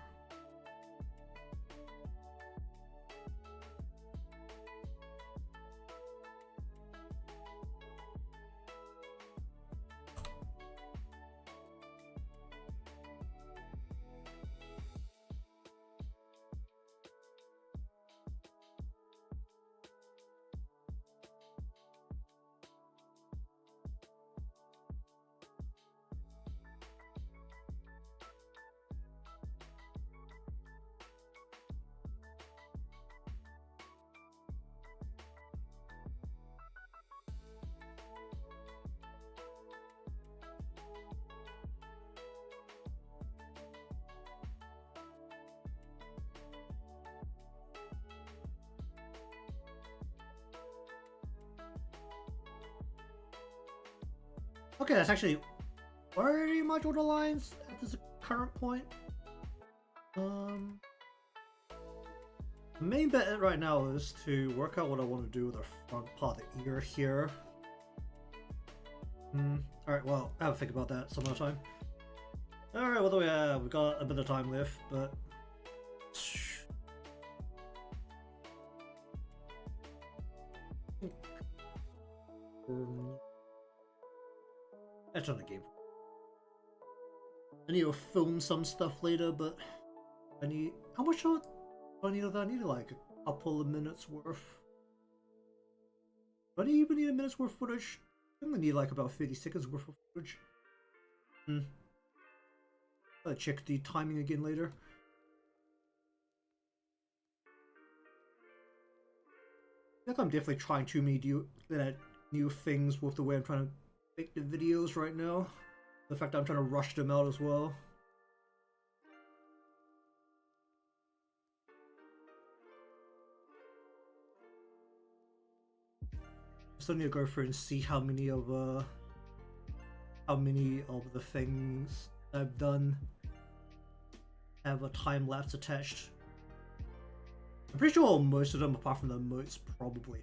Okay, that's actually pretty much all the lines at this current point. The main bit right now is to work out what I want to do with the front part of the ear here. Alright, well, I have to think about that some other time. Alright, what do we have? We've got a bit of time left, but... That's on the game. I need to film some stuff later, but I need... How much do I need of that? I need like a couple of minutes worth. Do I even need a minute's worth of footage? I only need like about 30 seconds worth of footage. I'll check the timing again later. I think I'm definitely trying too many new things with the way I'm trying to make the videos right now. The fact that I'm trying to rush them out as well. I still need to go through and see how many of the things I've done have a time lapse attached. I'm pretty sure most of them, apart from the emotes, probably.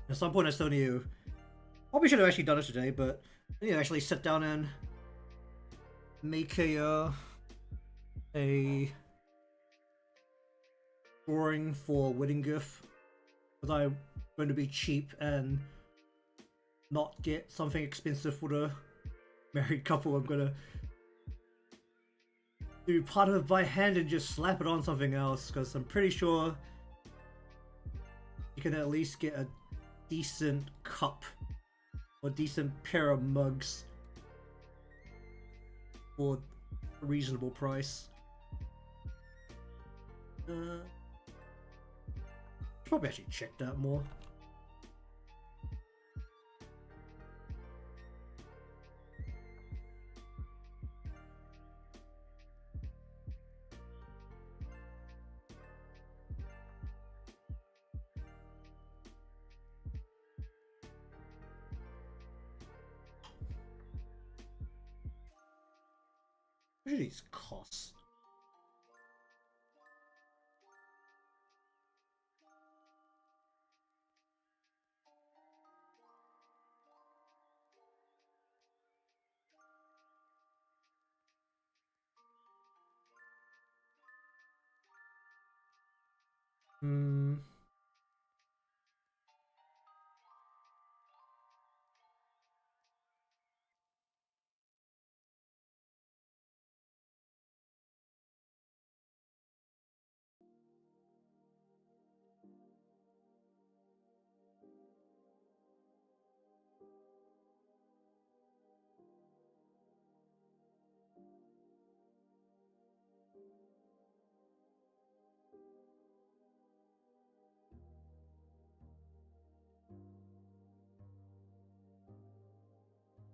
At some point I still need to... Probably should have actually done it today, but I need to actually sit down and make a drawing for wedding gift. Because I'm going to be cheap and not get something expensive for the married couple. I'm going to do part of it by hand and just slap it on something else, because I'm pretty sure you can at least get a decent cup or decent pair of mugs for a reasonable price. Probably actually check that more. What do these cost?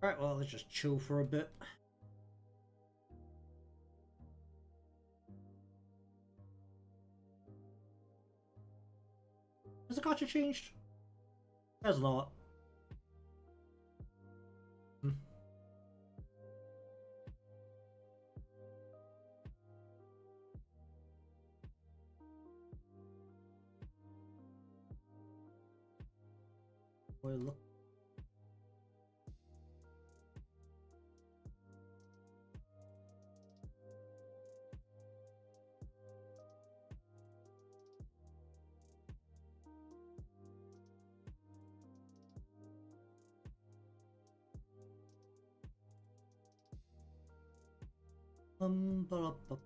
Alright, well, let's just chill for a bit. Has the gotcha changed? Has not. Boy, look. Ba -ba -ba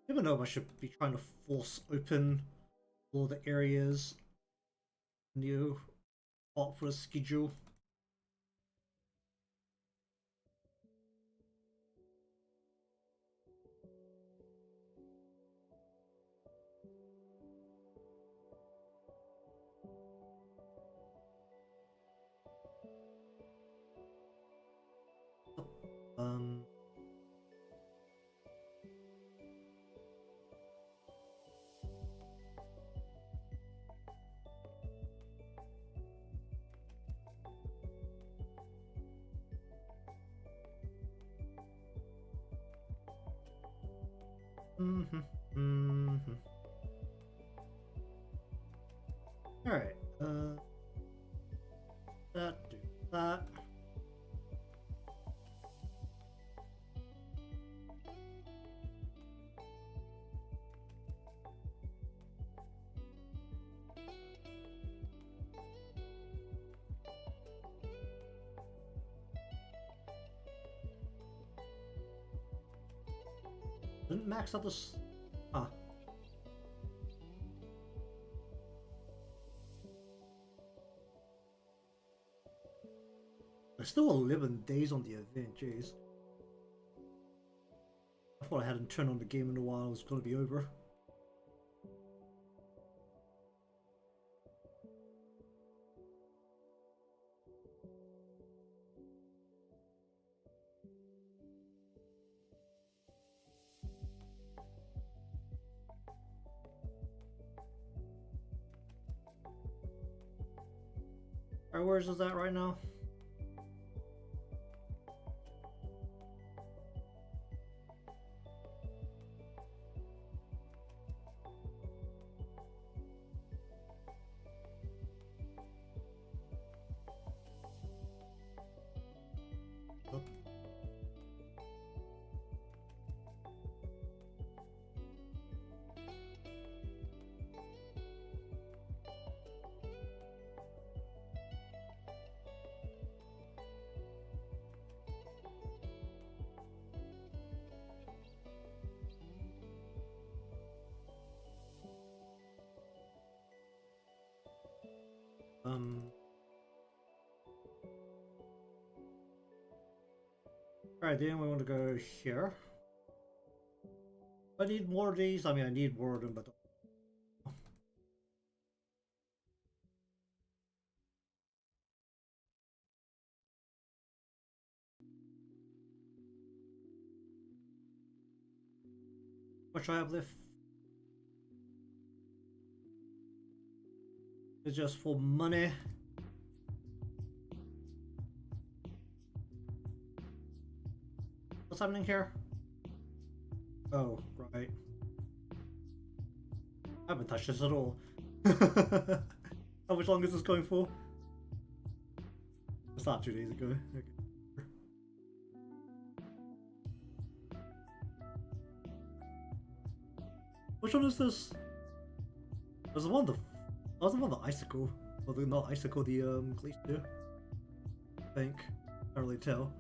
I don't know if I should be trying to force open all the areas new spot for a schedule. Um. All right. That do that. Didn't max out this. Ah. There's still 11 days on the event, jeez. I thought I hadn't turned on the game in a while, it was gonna be over. Alright, where's is that right now? Oh. Alright, then we want to go here. I need more of these. I mean, I need more of them, but what should I have left? It's just for money. What's happening here? Oh, right. I haven't touched this at all. How much longer is this going for? It's not 2 days ago. Okay. Which one is this? Was the one the? Was the one the icicle? Well, the not icicle. The glacier. I think. Can't really tell.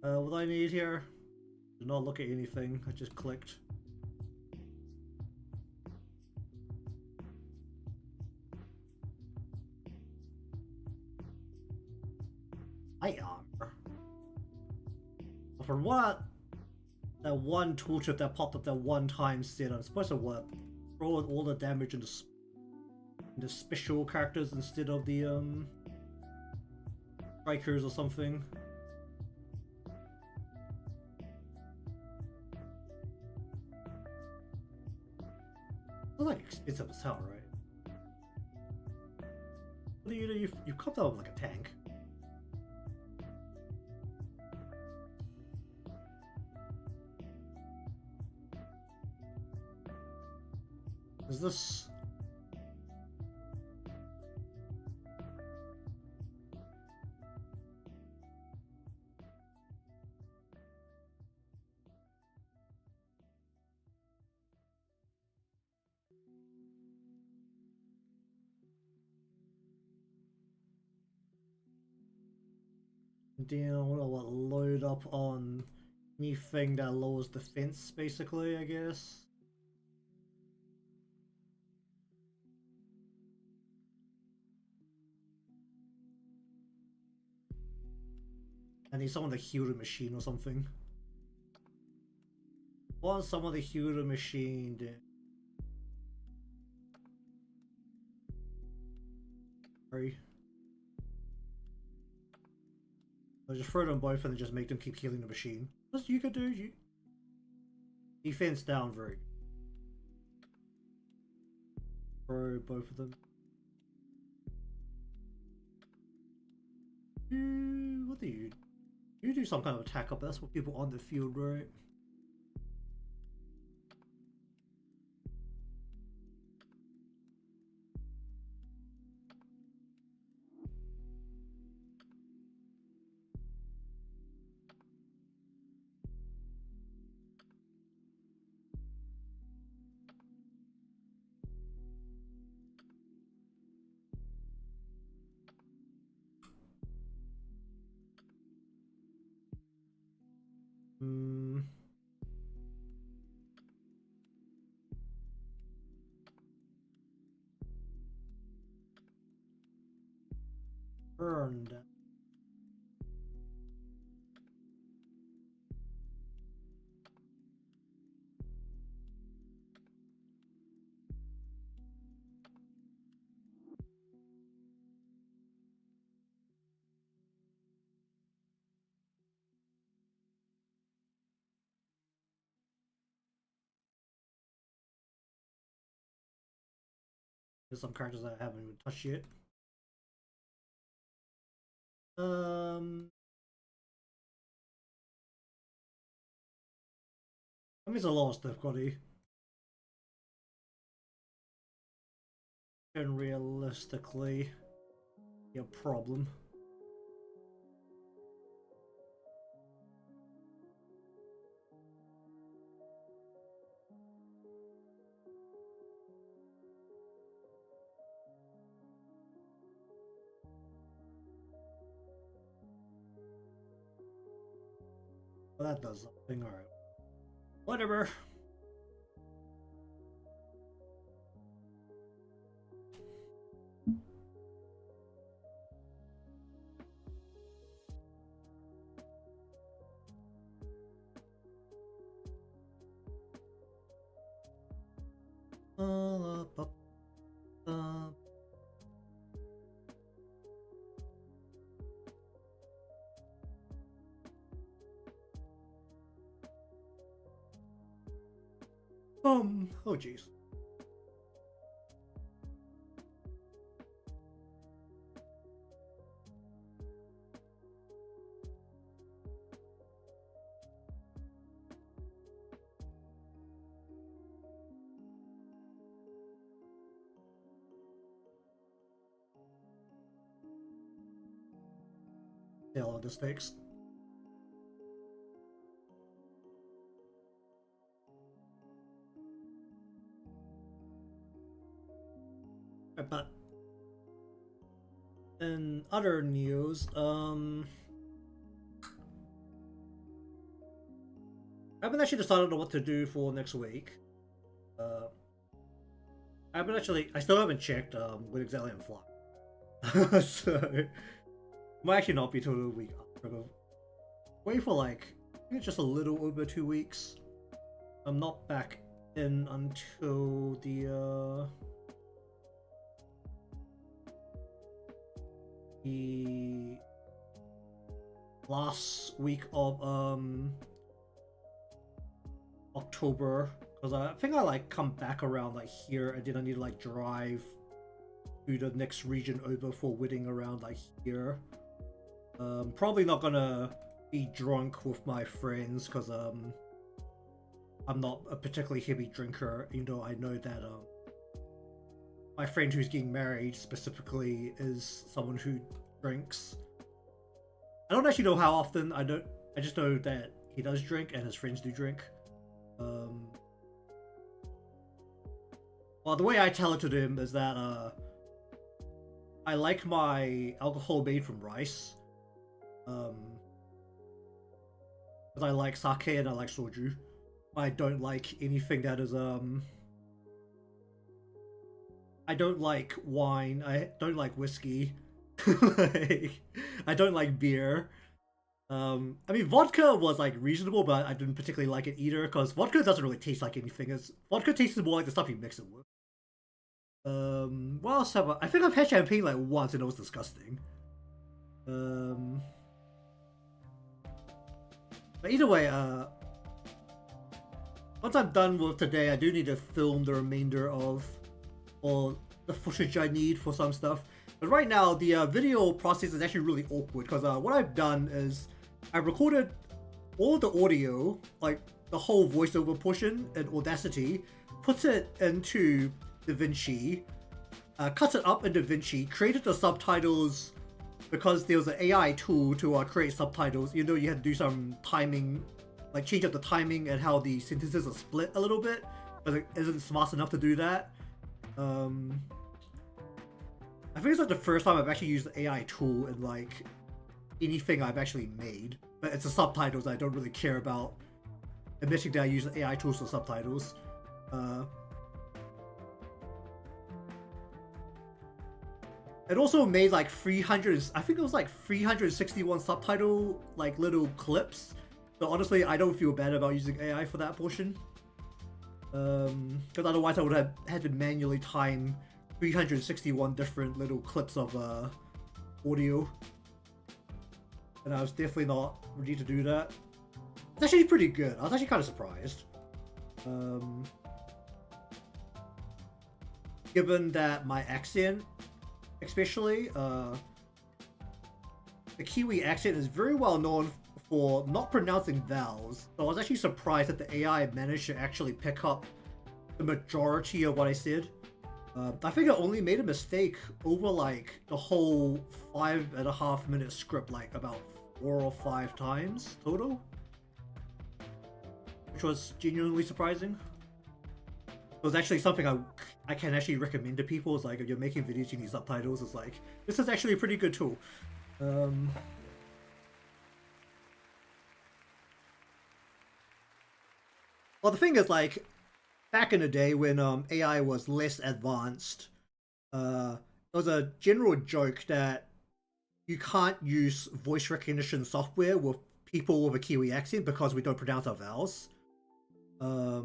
What I need here? Do not look at anything. I just clicked. Armor. For what? That one tooltip that popped up that one time said I'm supposed to what? Throw all the damage into special characters instead of the strikers or something. It's like expensive as hell, right? What do you do? You copped out like a tank. Is this? then I want to load up on anything that lowers defense, basically, I guess. I need someone to heal the machine or something. Want someone to heal the machine, then. Sorry. I'll just throw them both and just make them keep healing the machine. What you could do, you. Defense down, very. Throw both of them. What do you? You do some kind of attack up. That's what people on the field, right? Burned. There's some characters that I haven't even touched yet. I mean, it's a lot of difficulty. And realistically, be a problem. Well, that does something, alright. Whatever. Oh jeez. Yeah, all the stakes. But in other news, I haven't actually decided on what to do for next week. I still haven't checked what exactly I'm flying. So might actually not be till the week after. Wait for like I think it's just a little over 2 weeks. I'm not back in until the last week of October, because I think I like come back around like here, and then I need to like drive to the next region over for wedding around like here. Probably not gonna be drunk with my friends because I'm not a particularly heavy drinker, even though I know that my friend who's getting married specifically is someone who drinks. I don't actually know how often. I just know that he does drink and his friends do drink. Well, the way I tell it to them is that I like my alcohol made from rice, Because I like sake and I like soju. I don't like anything that is I don't like wine. I don't like whiskey. Like, I don't like beer. I mean, vodka was like reasonable, but I didn't particularly like it either because vodka doesn't really taste like anything. Vodka tastes more like the stuff you mix it with. What else have I think I've had champagne like once and it was disgusting. But either way, once I'm done with today, I do need to film the remainder of all the footage I need for some stuff. But right now, the video process is actually really awkward because what I've done is I recorded all the audio, like the whole voiceover portion in Audacity, put it into DaVinci, cut it up in DaVinci, created the subtitles because there was an AI tool to create subtitles. You know, you had to do some timing, like change up the timing and how the sentences are split a little bit, but it isn't smart enough to do that. I think it's like the first time I've actually used the AI tool in like anything I've actually made, but it's the subtitles I don't really care about admitting that I use the AI tools for subtitles. It also made like 300, I think it was like 361 subtitle like little clips. So honestly, I don't feel bad about using AI for that portion. Because otherwise I would have had to manually time 361 different little clips of audio. And I was definitely not ready to do that. It's actually pretty good. I was actually kind of surprised. Given that my accent, especially, the Kiwi accent is very well known for not pronouncing vowels. So I was actually surprised that the AI managed to actually pick up the majority of what I said. I think I only made a mistake over like the whole 5.5 minute script like about 4 or 5 times total, which was genuinely surprising. It was actually something I can actually recommend to people. It's like if you're making videos you need subtitles, it's like this is actually a pretty good tool. Well, the thing is, like, back in the day when AI was less advanced, there was a general joke that you can't use voice recognition software with people with a Kiwi accent because we don't pronounce our vowels. I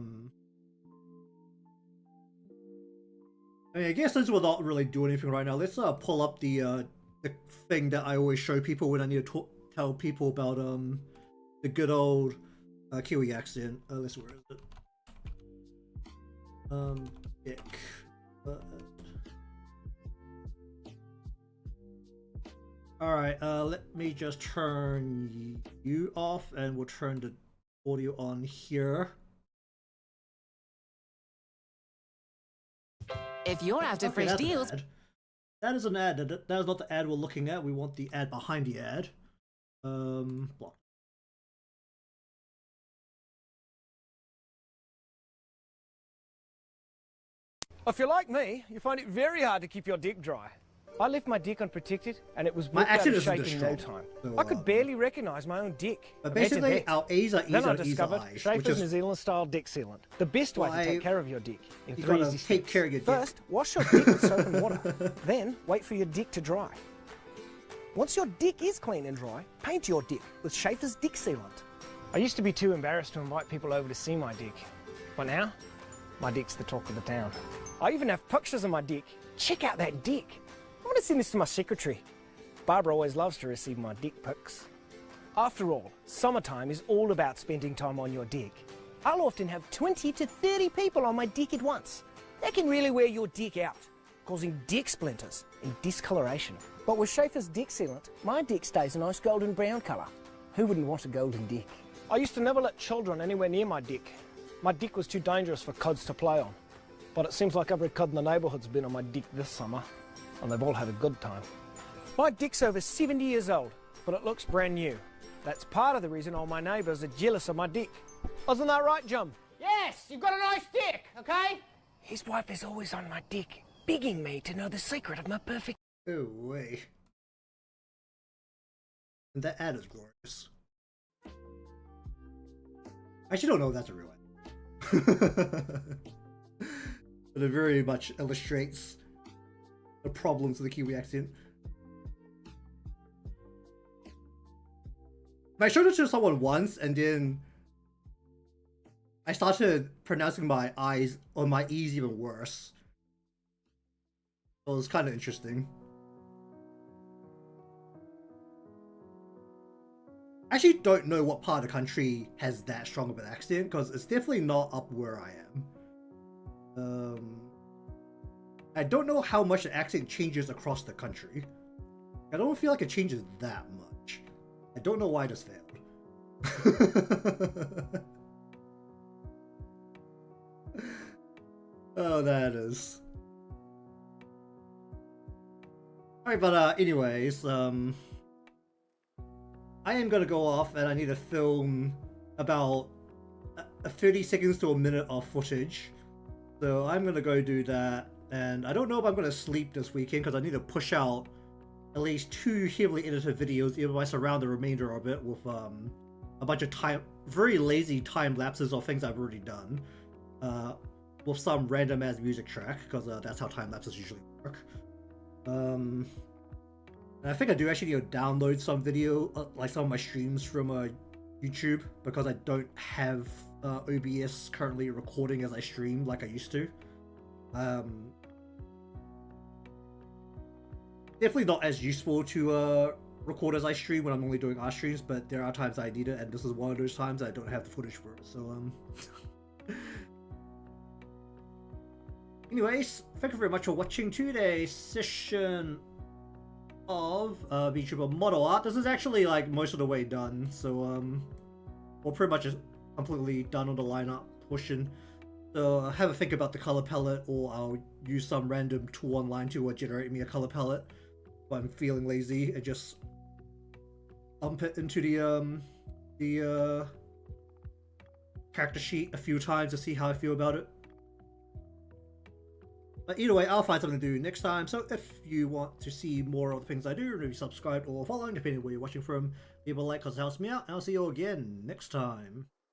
mean, I guess since we're not really doing anything right now, let's pull up the thing that I always show people when I need to tell people about the good old Kiwi accent. Let's where is it? Dick. Alright, let me just turn you off and we'll turn the audio on here. If you're after fresh deals, that is an ad. That is not the ad we're looking at. We want the ad behind the ad. Block. If you're like me, you find it very hard to keep your dick dry. I left my dick unprotected, and it was my accent out of shape in no time. So, I could barely recognise my own dick. But basically, our A's are E's then I and E's are discovered I's. Schaefer's New Zealand style dick sealant. The best way to take care of your dick in 3 easy take steps. care of your dick. First, wash your dick with soap and water. Then, wait for your dick to dry. Once your dick is clean and dry, paint your dick with Schaefer's dick sealant. I used to be too embarrassed to invite people over to see my dick. But now, my dick's the talk of the town. I even have pictures of my dick. Check out that dick. I want to send this to my secretary. Barbara always loves to receive my dick pics. After all, summertime is all about spending time on your dick. I'll often have 20 to 30 people on my dick at once. That can really wear your dick out, causing dick splinters and discoloration. But with Schaefer's dick sealant, my dick stays a nice golden brown colour. Who wouldn't want a golden dick? I used to never let children anywhere near my dick. My dick was too dangerous for kids to play on. But it seems like every kid in the neighbourhood's been on my dick this summer, and they've all had a good time. My dick's over 70 years old, but it looks brand new. That's part of the reason all my neighbours are jealous of my dick. Wasn't that right, Jim? Yes, you've got a nice dick, okay? His wife is always on my dick, begging me to know the secret of my perfect... Oh, way. And that ad is glorious. I actually don't know if that's a real ad. But it very much illustrates the problems of the Kiwi accent. I showed it to someone once, and then I started pronouncing my I's or my E's even worse. So it was kind of interesting. I actually don't know what part of the country has that strong of an accent, because it's definitely not up where I am. I don't know how much the accent changes across the country. I don't feel like it changes that much. I don't know why this failed. Oh, that is. Alright, but anyways, I am gonna go off and I need to film about 30 seconds to a minute of footage. So I'm gonna go do that, and I don't know if I'm gonna sleep this weekend because I need to push out at least 2 heavily edited videos, even if I surround the remainder of it with a bunch of very lazy time lapses of things I've already done, with some random ass music track, because that's how time lapses usually work. And I think I do actually need to download some video, like some of my streams from YouTube, because I don't have OBS currently recording as I stream like I used to. Definitely not as useful to record as I stream when I'm only doing art streams, but there are times I need it, and this is one of those times I don't have the footage for it, so anyways, thank you very much for watching today's session of Vtuber Model Art. This is actually like most of the way done, so we're pretty much completely done on the lineup portion. So have a think about the color palette, or I'll use some random tool online to generate me a color palette if I'm feeling lazy, and just dump it into the character sheet a few times to see how I feel about it. But either way, I'll find something to do next time. So if you want to see more of the things I do, maybe subscribe or following, depending on where you're watching from, leave a like because it helps me out, and I'll see you all again next time.